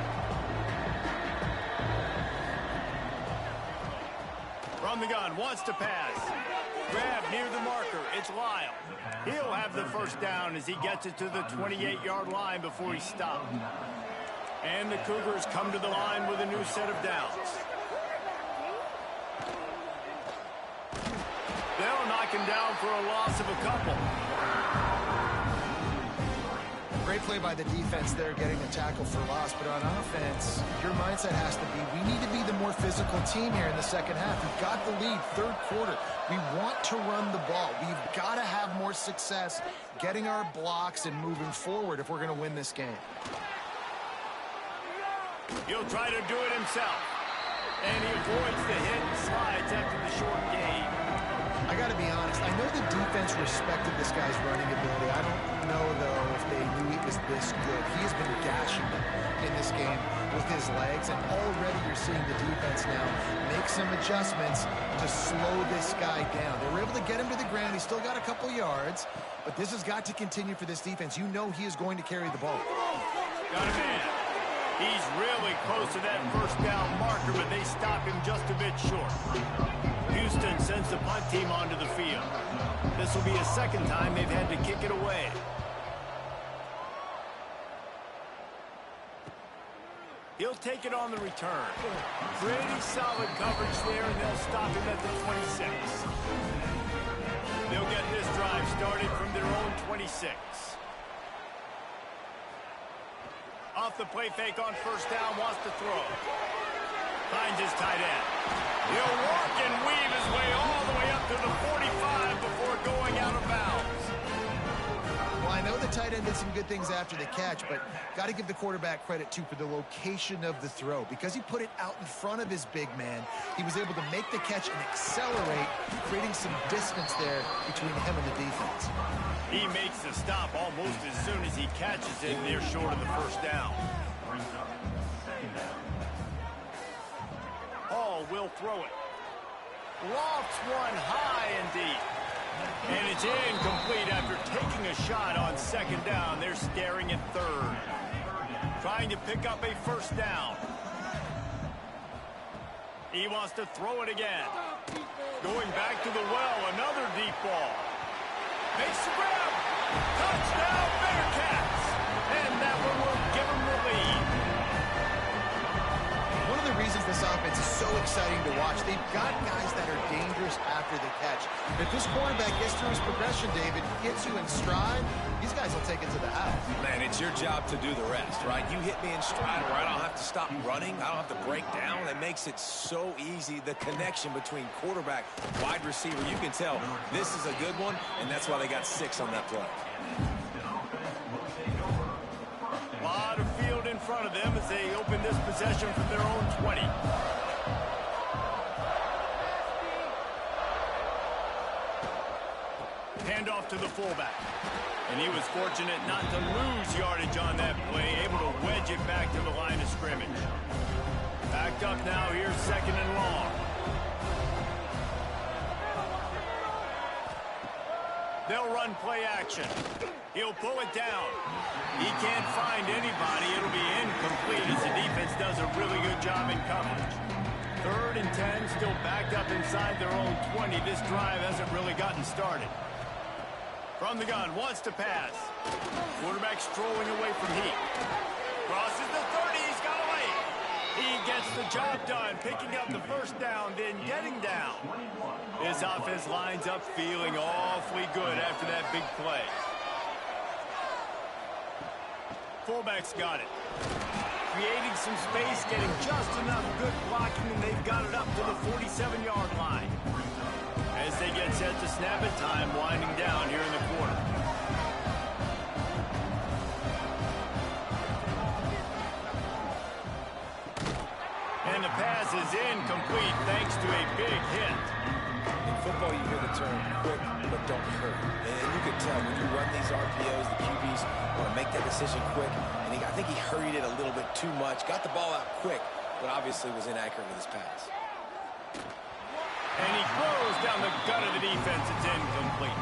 Speaker 1: From the gun, wants to pass. Grab near the marker. It's Lyle. He'll have the first down as he gets it to the 28-yard line before he's stopped. And the Cougars come to the line with a new set of downs. second down for a loss of a couple.
Speaker 2: Great play by the defense there, getting a tackle for loss. But on offense, your mindset has to be, we need to be the more physical team here in the second half. We've got the lead, third quarter. We want to run the ball. We've got to have more success getting our blocks and moving forward if we're going to win this game.
Speaker 1: He'll try to do it himself. And he avoids the hit and slides after the short gain.
Speaker 2: I got to be honest, I know the defense respected this guy's running ability. I don't know, though, if they knew he was this good. He has been gashing them in this game with his legs, and already you're seeing the defense now make some adjustments to slow this guy down. They were able to get him to the ground. He's still got a couple yards, but this has got to continue for this defense. You know he is going to carry the ball.
Speaker 1: Got a man. He's really close to that first down marker, but they stop him just a bit short. Houston sends the punt team onto the field. This will be a second time they've had to kick it away. He'll take it on the return. Pretty solid coverage there, and they'll stop him at the 26. They'll get this drive started from their own 26. Off the play fake on first down, wants to throw. Finds his tight end. He'll walk and weave his way all the way up to the 45 before going out of bounds.
Speaker 2: Well, I know the tight end did some good things after the catch, but got to give the quarterback credit, too, for the location of the throw. Because he put it out in front of his big man, he was able to make the catch and accelerate, creating some distance there between him and the defense.
Speaker 1: He makes the stop almost as soon as he catches it near short of the first down. Hall will throw it. Lofts one high and deep. And it's incomplete after taking a shot on second down. They're staring at third. Trying to pick up a first down. He wants to throw it again. Going back to the well, another deep ball. Makes the grab. Touchdown, Bearcats. And that one will give them the lead.
Speaker 2: One of the reasons this offense is so exciting to watch, they've got guys that are dangerous after the catch. If this quarterback gets through his progression, David, gets you in stride, these guys will take it to the house.
Speaker 3: Man, it's your job to do the rest, right? You hit me in stride where I don't have to stop running. I don't have to break down. It makes it so easy. The connection between quarterback, wide receiver, you can tell this is a good one, and that's why they got 6 on that play.
Speaker 1: A lot of field in front of them as they open this possession from their own 20. Handoff to the fullback. And he was fortunate not to lose yardage on that play, able to wedge it back to the line of scrimmage. Backed up now, here's second and long. They'll run play action. He'll pull it down. He can't find anybody. It'll be incomplete as the defense does a really good job in coverage. 3rd and 10, still backed up inside their own 20. This drive hasn't really gotten started. From the gun, wants to pass. Quarterback strolling away from Heat. Crosses the 30, he's got away. He gets the job done, picking up the first down, then getting down. This offense lines up feeling awfully good after that big play. Fullback's got it. Creating some space, getting just enough good blocking, and they've got it up to the 47-yard line. As they get set to snap it, time winding down here in the quarter. And the pass is incomplete thanks to a big hit.
Speaker 3: In football, you hear the term quick but don't hurt. And you can tell when you run these RPOs, the QBs want to make that decision quick. And I think he hurried it a little bit too much. Got the ball out quick, but obviously was inaccurate with his pass.
Speaker 1: And he throws down the gut of the defense. It's incomplete.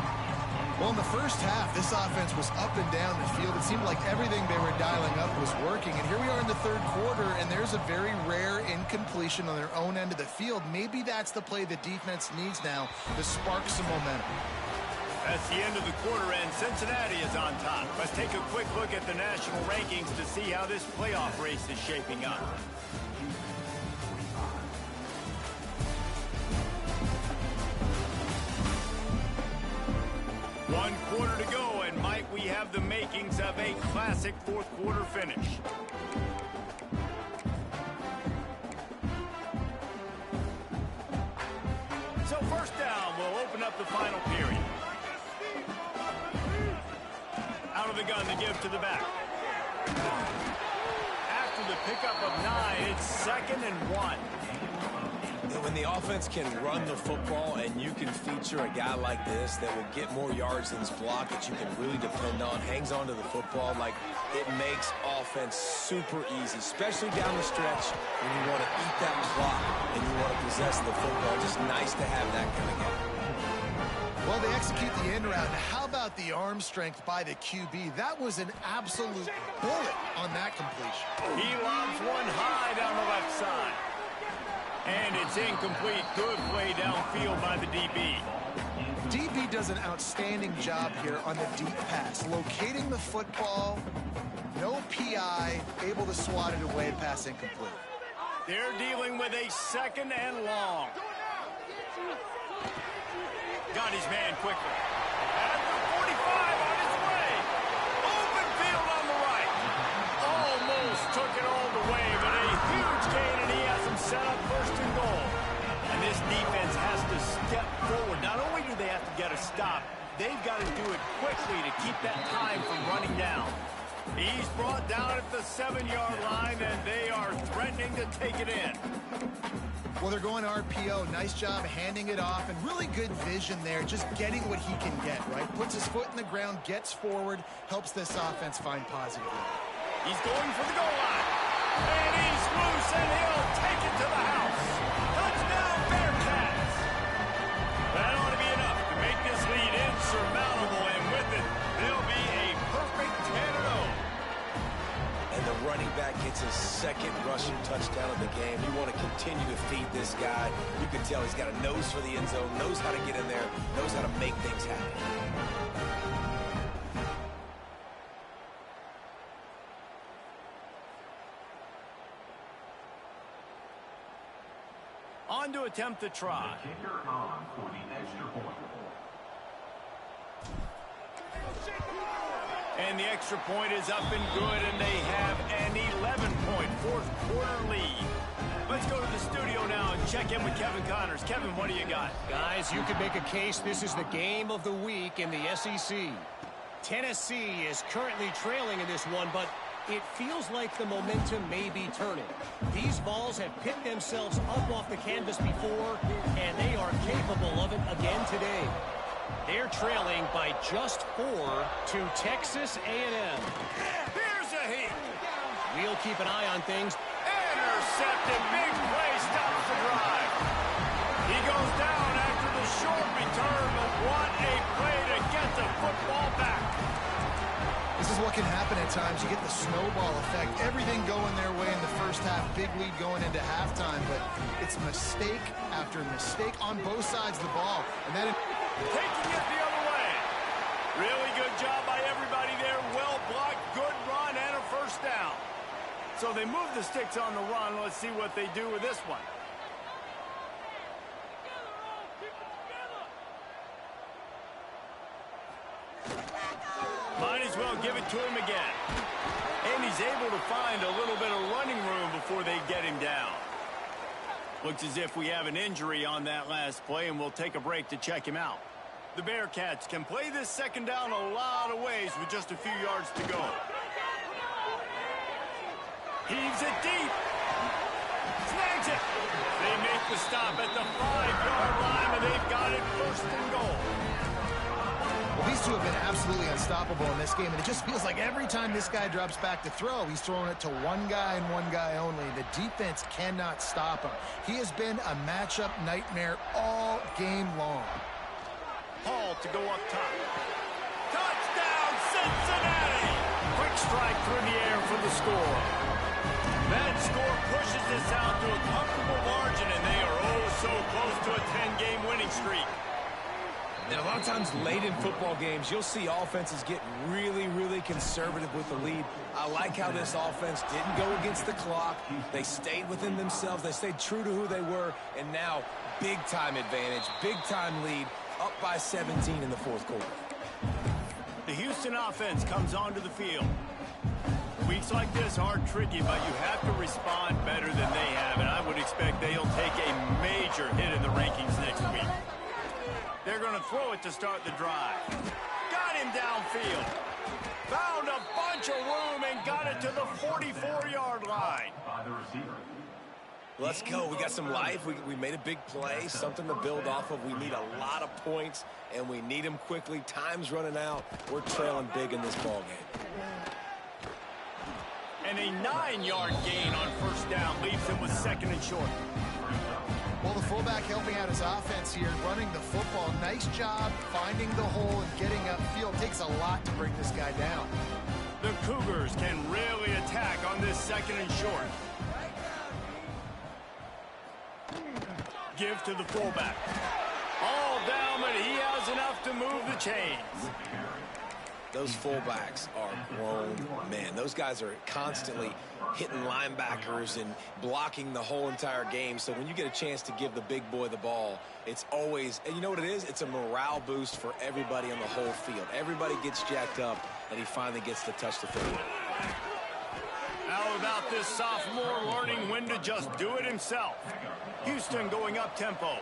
Speaker 2: Well, in the first half, this offense was up and down the field. It seemed like everything they were dialing up was working. And here we are in the third quarter, and there's a very rare incompletion on their own end of the field. Maybe that's the play the defense needs now to spark some momentum.
Speaker 1: That's the end of the quarter, and Cincinnati is on top. Let's take a quick look at the national rankings to see how this playoff race is shaping up. 1 quarter to go, and might we have the makings of a classic fourth quarter finish. So first down will open up the final period. Out of the gun to give to the back. After the pickup of 9, it's 2nd and 1.
Speaker 3: When the offense can run the football and you can feature a guy like this that will get more yards than his block that you can really depend on, hangs onto the football, like it makes offense super easy, especially down the stretch when you want to eat that clock and you want to possess the football. Just nice to have that kind of guy.
Speaker 2: Well, they execute the end route. How about the arm strength by the QB? That was an absolute bullet on that completion.
Speaker 1: He lobs one high down the left side. And it's incomplete. Good play downfield by the DB.
Speaker 2: DB does an outstanding job here on the deep pass. Locating the football, no PI, able to swat it away, pass incomplete.
Speaker 1: They're dealing with a 2nd and long. Got his man quickly. At the 45 on his way. Open field on the right. Almost took it all the way, but a huge gain, and he has him set up 1st and goal. And this defense has to step forward. Not only do they have to get a stop, they've got to do it quickly to keep that time from running down. He's brought down at the 7-yard line, and they are threatening to take it in.
Speaker 2: Well, they're going RPO. Nice job handing it off, and really good vision there, just getting what he can get, right? Puts his foot in the ground, gets forward, helps this offense find positive.
Speaker 1: He's going for the goal line. And he's loose, and he'll take it to the house. Touchdown, Bearcats. That ought to be enough to make this lead insurmountable, and with it, they'll be a perfect 10-0.
Speaker 3: And the running back gets his 2nd rushing touchdown of the game. You want to continue to feed this guy. You can tell he's got a nose for the end zone, knows how to get in there, knows how to make things happen.
Speaker 1: On to attempt the try.
Speaker 4: Kicker on for the extra point.
Speaker 1: And the extra point is up and good, and they have an 11-point fourth quarter lead. Let's go to the studio now and check in with Kevin Connors. Kevin, what do you got?
Speaker 5: Guys, you could make a case this is the game of the week in the SEC. Tennessee is currently trailing in this one, but it feels like the momentum may be turning. These balls have picked themselves up off the canvas before, and they are capable of it again today. They're trailing by just 4 to Texas A&M.
Speaker 1: Here's a hit.
Speaker 5: We'll keep an eye on things.
Speaker 1: Intercepted. Big play stops the drive. He goes down after the short return, but what a play to get the football back.
Speaker 2: This is what can happen at times. You get the snowball effect. Everything going their way in the first half. Big lead going into halftime, but it's mistake after mistake on both sides of the ball. And then
Speaker 1: taking it the other way. Really good job by everybody there. Well blocked, good run, and a first down. So they move the sticks on the run. Let's see what they do with this one. Might as well give it to him again. And he's able to find a little bit of running room before they get him down. Looks as if we have an injury on that last play, and we'll take a break to check him out. The Bearcats can play this second down a lot of ways with just a few yards to go. Heaves it deep. Snags it. They make the stop at the 5-yard line, and they've got it 1st and goal.
Speaker 2: Well, these two have been absolutely unstoppable in this game, and it just feels like every time this guy drops back to throw, he's throwing it to one guy and one guy only. The defense cannot stop him. He has been a matchup nightmare all game long.
Speaker 1: Hall to go up top. Touchdown, Cincinnati! Quick strike through the air for the score. That score pushes this out to a comfortable margin, and they are oh so close to a 10-game winning streak.
Speaker 3: And a lot of times late in football games, you'll see offenses get really, really conservative with the lead. I like how this offense didn't go against the clock. They stayed within themselves. They stayed true to who they were. And now, big-time advantage, big-time lead, up by 17 in the fourth quarter.
Speaker 1: The Houston offense comes onto the field. Weeks like this are tricky, but you have to respond better than they have, and I would expect they'll take a major hit in the rankings next week. They're going to throw it to start the drive. Got him downfield. Found a bunch of room and got it to the 44-yard line.
Speaker 4: By the receiver.
Speaker 3: Let's go. We got some life. We made a big play, something to build off of. We need a lot of points, and we need them quickly. Time's running out. We're trailing big in this ball game.
Speaker 1: And a 9-yard gain on first down leaves him with second and short.
Speaker 2: Well, the fullback helping out his offense here, running the football. Nice job finding the hole and getting upfield. Takes a lot to bring this guy down.
Speaker 1: The Cougars can really attack on this second and short. Give to the fullback. All down, but he has enough to move the chains.
Speaker 3: Those fullbacks are grown men. Those guys are constantly hitting linebackers and blocking the whole entire game. So when you get a chance to give the big boy the ball, it's always, and you know what it is? It's a morale boost for everybody on the whole field. Everybody gets jacked up, and he finally gets to touch the football.
Speaker 1: How about this sophomore learning when to just do it himself? Houston going up tempo.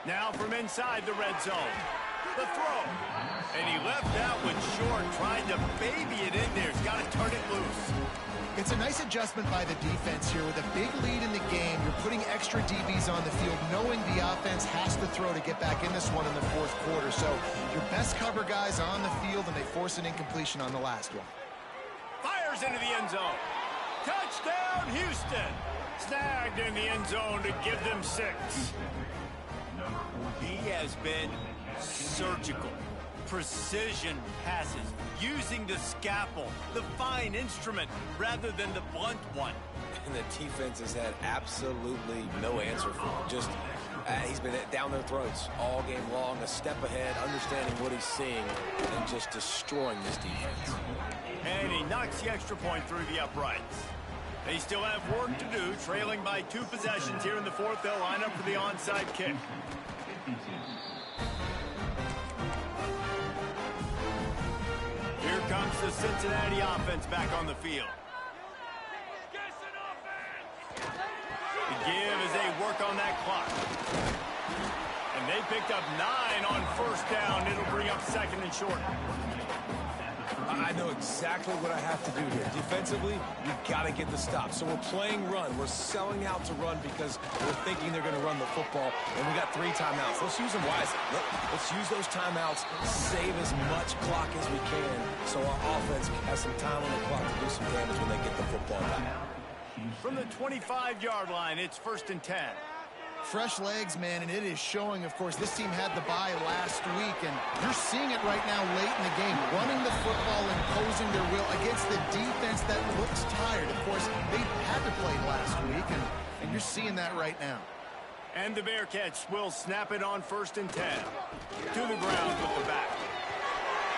Speaker 1: Now from inside the red zone. The throw. And he left that one short, tried to baby it in there. He's got to turn it loose.
Speaker 2: It's a nice adjustment by the defense here. With a big lead in the game, you're putting extra DBs on the field, knowing the offense has to throw to get back in this one in the fourth quarter. So your best cover guys on the field, and they force an incompletion on the last one.
Speaker 1: Fires into the end zone. Touchdown, Houston. Snagged in the end zone to give them 6. He has been surgical. Precision passes, using the scalpel, the fine instrument, rather than the blunt one.
Speaker 3: And the defense has had absolutely no answer for him. Just, he's been down their throats all game long, a step ahead, understanding what he's seeing, and just destroying this defense.
Speaker 1: And he knocks the extra point through the uprights. They still have work to do, trailing by 2 possessions here in the fourth. They'll line up for the onside kick. Here comes the Cincinnati offense back on the field. The give as they work on that clock. And they picked up 9 on first down. It'll bring up second and short.
Speaker 3: I know exactly what I have to do here. Defensively, we've got to get the stop. So we're playing run. We're selling out to run because we're thinking they're going to run the football, and we got 3 timeouts. Let's use them wisely. Let's use those timeouts, save as much clock as we can so our offense has some time on the clock to do some damage when they get the football back.
Speaker 1: From the 25-yard line, it's first and 10.
Speaker 2: Fresh legs, man, and it is showing, of course. This team had the bye last week, and you're seeing it right now late in the game. Running the football, imposing their will against the defense that looks tired. Of course, they had to play last week, and you're seeing that right now.
Speaker 1: And the Bearcats will snap it on first and 10. To the ground with the back.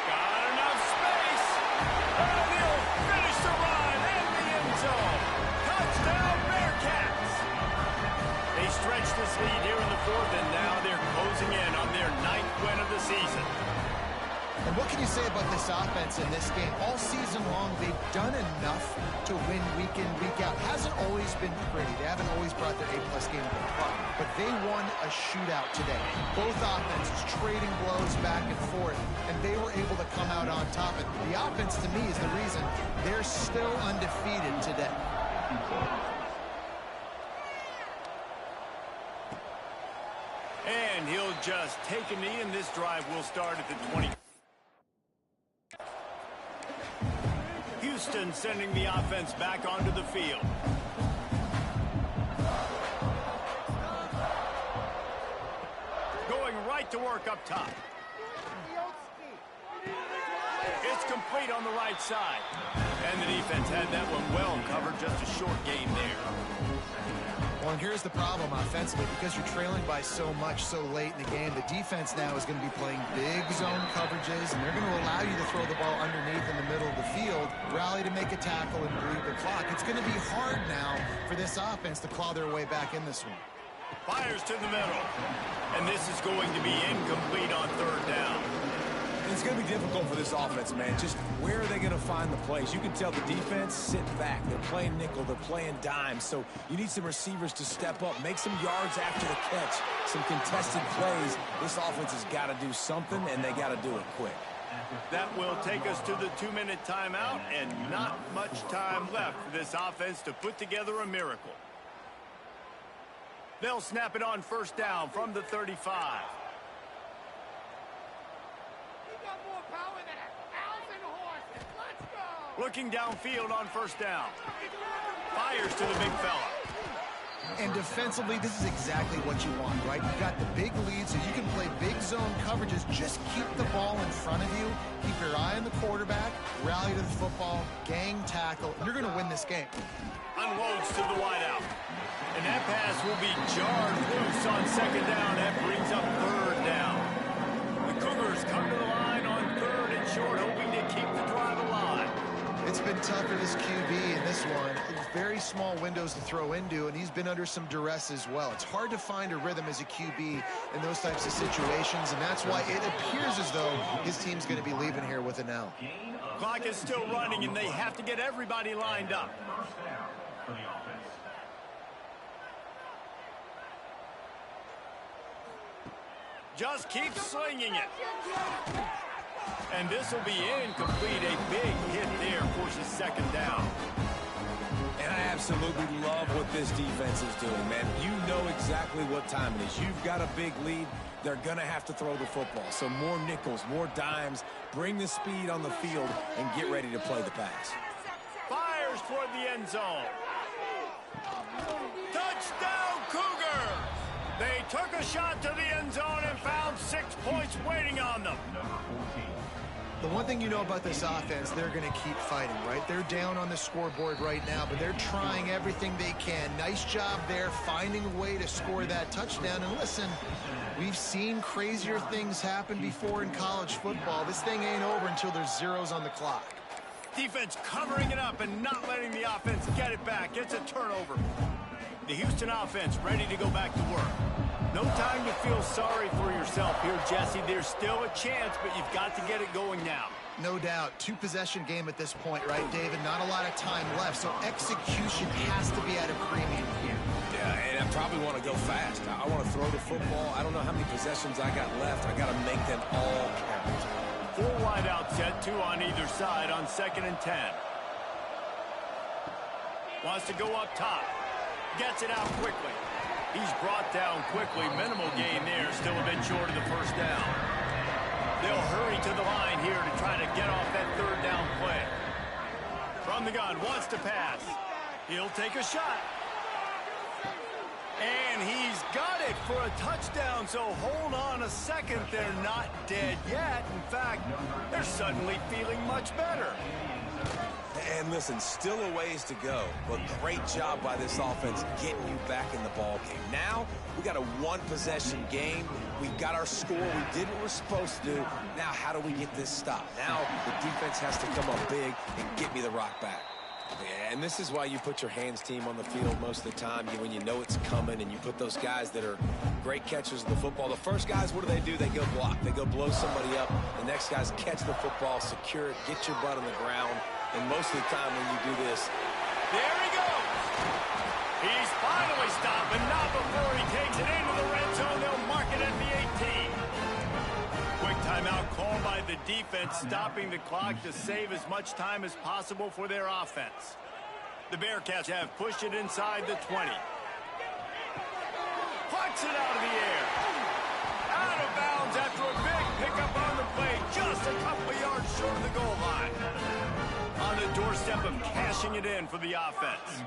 Speaker 1: Got enough space. And he'll finish the run in the end zone. Touchdown, Bearcats. They stretch this lead here in the fourth, and now they're closing in on their 9th win of the season.
Speaker 2: And what can you say about this offense in this game? All season long, they've done enough to win week in, week out. Hasn't always been pretty. They haven't always brought their A-plus game to the park. But they won a shootout today. Both offenses trading blows back and forth, and they were able to come out on top. And the offense, to me, is the reason they're still undefeated today.
Speaker 1: And he'll just take a knee, and this drive will start at the 20. Houston sending the offense back onto the field. Going right to work up top. It's complete on the right side. And the defense had that one well covered. Just a short game there.
Speaker 2: Well, and here's the problem offensively. Because you're trailing by so much so late in the game, the defense now is going to be playing big zone coverages, and they're going to allow you to throw the ball underneath in the middle of the field, rally to make a tackle, and bleed the clock. It's going to be hard now for this offense to claw their way back in this one.
Speaker 1: Fires to the middle. And this is going to be incomplete on third down.
Speaker 3: It's going to be difficult for this offense, man. Just where are they going to find the plays? You can tell the defense sit back. They're playing nickel. They're playing dime. So you need some receivers to step up, make some yards after the catch, some contested plays. This offense has got to do something, and they got to do it quick.
Speaker 1: That will take us to the 2-minute timeout, and not much time left for this offense to put together a miracle. They'll snap it on first down from the 35. Looking downfield on first down. Fires to the big fella.
Speaker 2: And defensively, this is exactly what you want, right? You've got the big lead, so you can play big zone coverages. Just keep the ball in front of you. Keep your eye on the quarterback. Rally to the football. Gang tackle. You're going to win this game.
Speaker 1: Unloads to the wideout. And that pass will be jarred loose on second down. That brings up third down. The Cougars come to the line on third and short, hoping to keep the drive alive.
Speaker 2: It's been tough for this QB in this one. It's very small windows to throw into, and he's been under some duress as well. It's hard to find a rhythm as a QB in those types of situations, and that's why it appears as though his team's going to be leaving here with an L.
Speaker 1: Clock is still running, and they have to get everybody lined up. Just keep slinging it. And this will be incomplete. A big hit there forces second down.
Speaker 3: And I absolutely love what this defense is doing, man. You know exactly what time it is. You've got a big lead. They're going to have to throw the football. So more nickels, more dimes. Bring the speed on the field and get ready to play the pass.
Speaker 1: Fires toward the end zone. Touchdown, Cougars! They took a shot to the end zone and found 6 points waiting on them.
Speaker 2: The one thing you know about this offense, they're going to keep fighting, right? They're down on the scoreboard right now, but they're trying everything they can. Nice job there, finding a way to score that touchdown. And listen, we've seen crazier things happen before in college football. This thing ain't over until there's zeros on the clock.
Speaker 1: Defense covering it up and not letting the offense get it back. It's a turnover. The Houston offense ready to go back to work. No time to feel sorry for yourself here, Jesse. There's still a chance, but you've got to get it going now.
Speaker 2: No doubt. Two-possession game at this point, right, David? Not a lot of time left, so execution has to be at a premium here.
Speaker 3: Yeah, and I probably want to go fast. I want to throw the football. I don't know how many possessions I got left. I got to make them all count.
Speaker 1: 4 wide out set, 2 on either side on 2nd and 10. Wants to go up top. Gets it out quickly. He's brought down quickly. Minimal gain there. Still a bit short of the first down. They'll hurry to the line here to try to get off that third down play. From the gun, wants to pass. He'll take a shot. And he's got it for a touchdown, so hold on a second. They're not dead yet. In fact, they're suddenly feeling much better.
Speaker 3: And listen, still a ways to go, but great job by this offense getting you back in the ball game. Now, we got a one-possession game. We've got our score. We did what we're supposed to do. Now, how do we get this stopped? Now, the defense has to come up big and get me the rock back. Yeah, and this is why you put your hands team on the field most of the time, when you know it's coming, and you put those guys that are great catchers of the football. The first guys, what do? They go block. They go blow somebody up. The next guys catch the football, secure it, get your butt on the ground. And most of the time when you do this,
Speaker 1: there he goes. He's finally stopped, but not before he takes it into the red zone. They'll mark it at the 18. Quick timeout call by the defense, stopping the clock to save as much time as possible for their offense. The Bearcats have pushed it inside the 20. Plucks it out of the air. Out of bounds after a big pickup on the play, just a couple of yards short of the goal line. On the doorstep of cashing it in for the offense.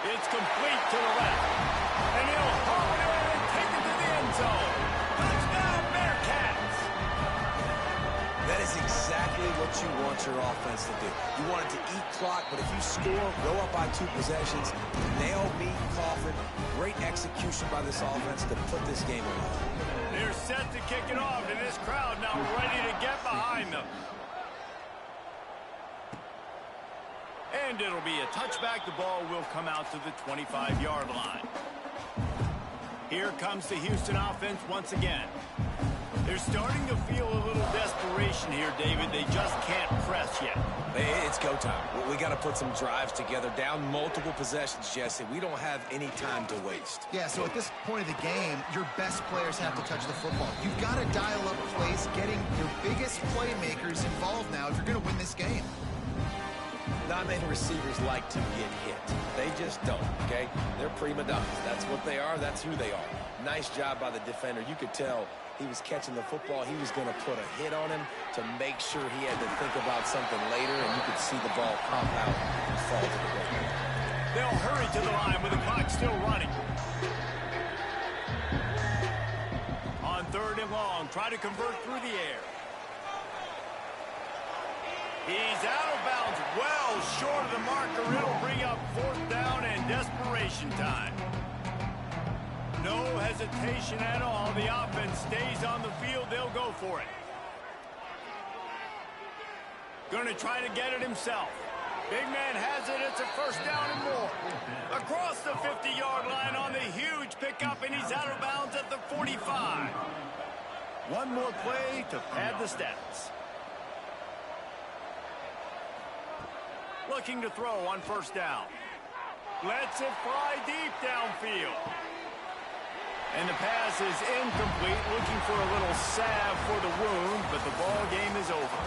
Speaker 1: It's complete to the left. And he'll haul it in and take it to the end zone. Touchdown, Bearcats!
Speaker 3: that is exactly what you want your offense to do. You want it to eat clock, but if you score, go up by 2 possessions, nail meat coffin. Great execution by this offense to put this game away.
Speaker 1: They're set to kick it off, and this crowd now ready to get behind them. And it'll be a touchback. The ball will come out to the 25-yard line. Here comes the Houston offense once again. They're starting to feel a little desperation here, David. They just can't press yet.
Speaker 3: It's go time. We got to put some drives together. Down multiple possessions, Jesse. We don't have any time to waste.
Speaker 2: Yeah, so at this point of the game, your best players have to touch the football. You've got to dial up plays, getting your biggest playmakers involved now if you're going to win this game.
Speaker 3: Not many receivers like to get hit. They just don't, okay? They're prima donnas. That's what they are. That's who they are. Nice job by the defender. You could tell he was catching the football. He was going to put a hit on him to make sure he had to think about something later, and you could see the ball pop out and fall to the ground.
Speaker 1: They'll hurry to the line with the clock still running. On 3rd and long, try to convert through the air. He's out of bounds, well short of the marker. It'll bring up 4th down and desperation time. No hesitation at all. The offense stays on the field. They'll go for it. Going to try to get it himself. Big man has it. It's a 1st down and more. Across the 50-yard line on the huge pickup, and he's out of bounds at the 45. One more play to pad the stats. Looking to throw on 1st down. Lets it fly deep downfield. And the pass is incomplete. Looking for a little salve for the wound, but the ball game is over.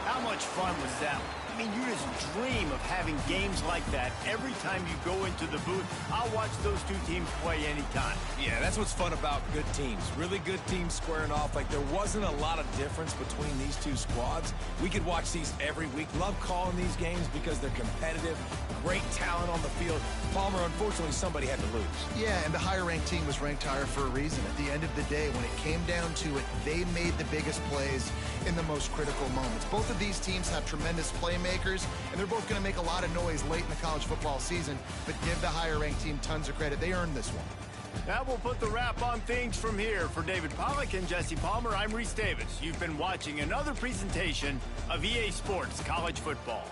Speaker 1: How much fun was that? I mean, you just dream of having games like that every time you go into the booth. I'll watch those two teams play anytime.
Speaker 3: Yeah, that's what's fun about good teams. Really good teams squaring off. Like, there wasn't a lot of difference between these two squads. We could watch these every week. Love calling these games because they're competitive. Great talent on the field. Palmer, unfortunately, somebody had to lose.
Speaker 2: Yeah, and the higher-ranked team was ranked higher for a reason. At the end of the day, when it came down to it, they made the biggest plays in the most critical moments. Both of these teams have tremendous playmakers, and they're both going to make a lot of noise late in the college football season, but give the higher-ranked team tons of credit. They earned this one.
Speaker 1: That will put the wrap on things from here. For David Pollack and Jesse Palmer, I'm Reese Davis. You've been watching another presentation of EA Sports College Football.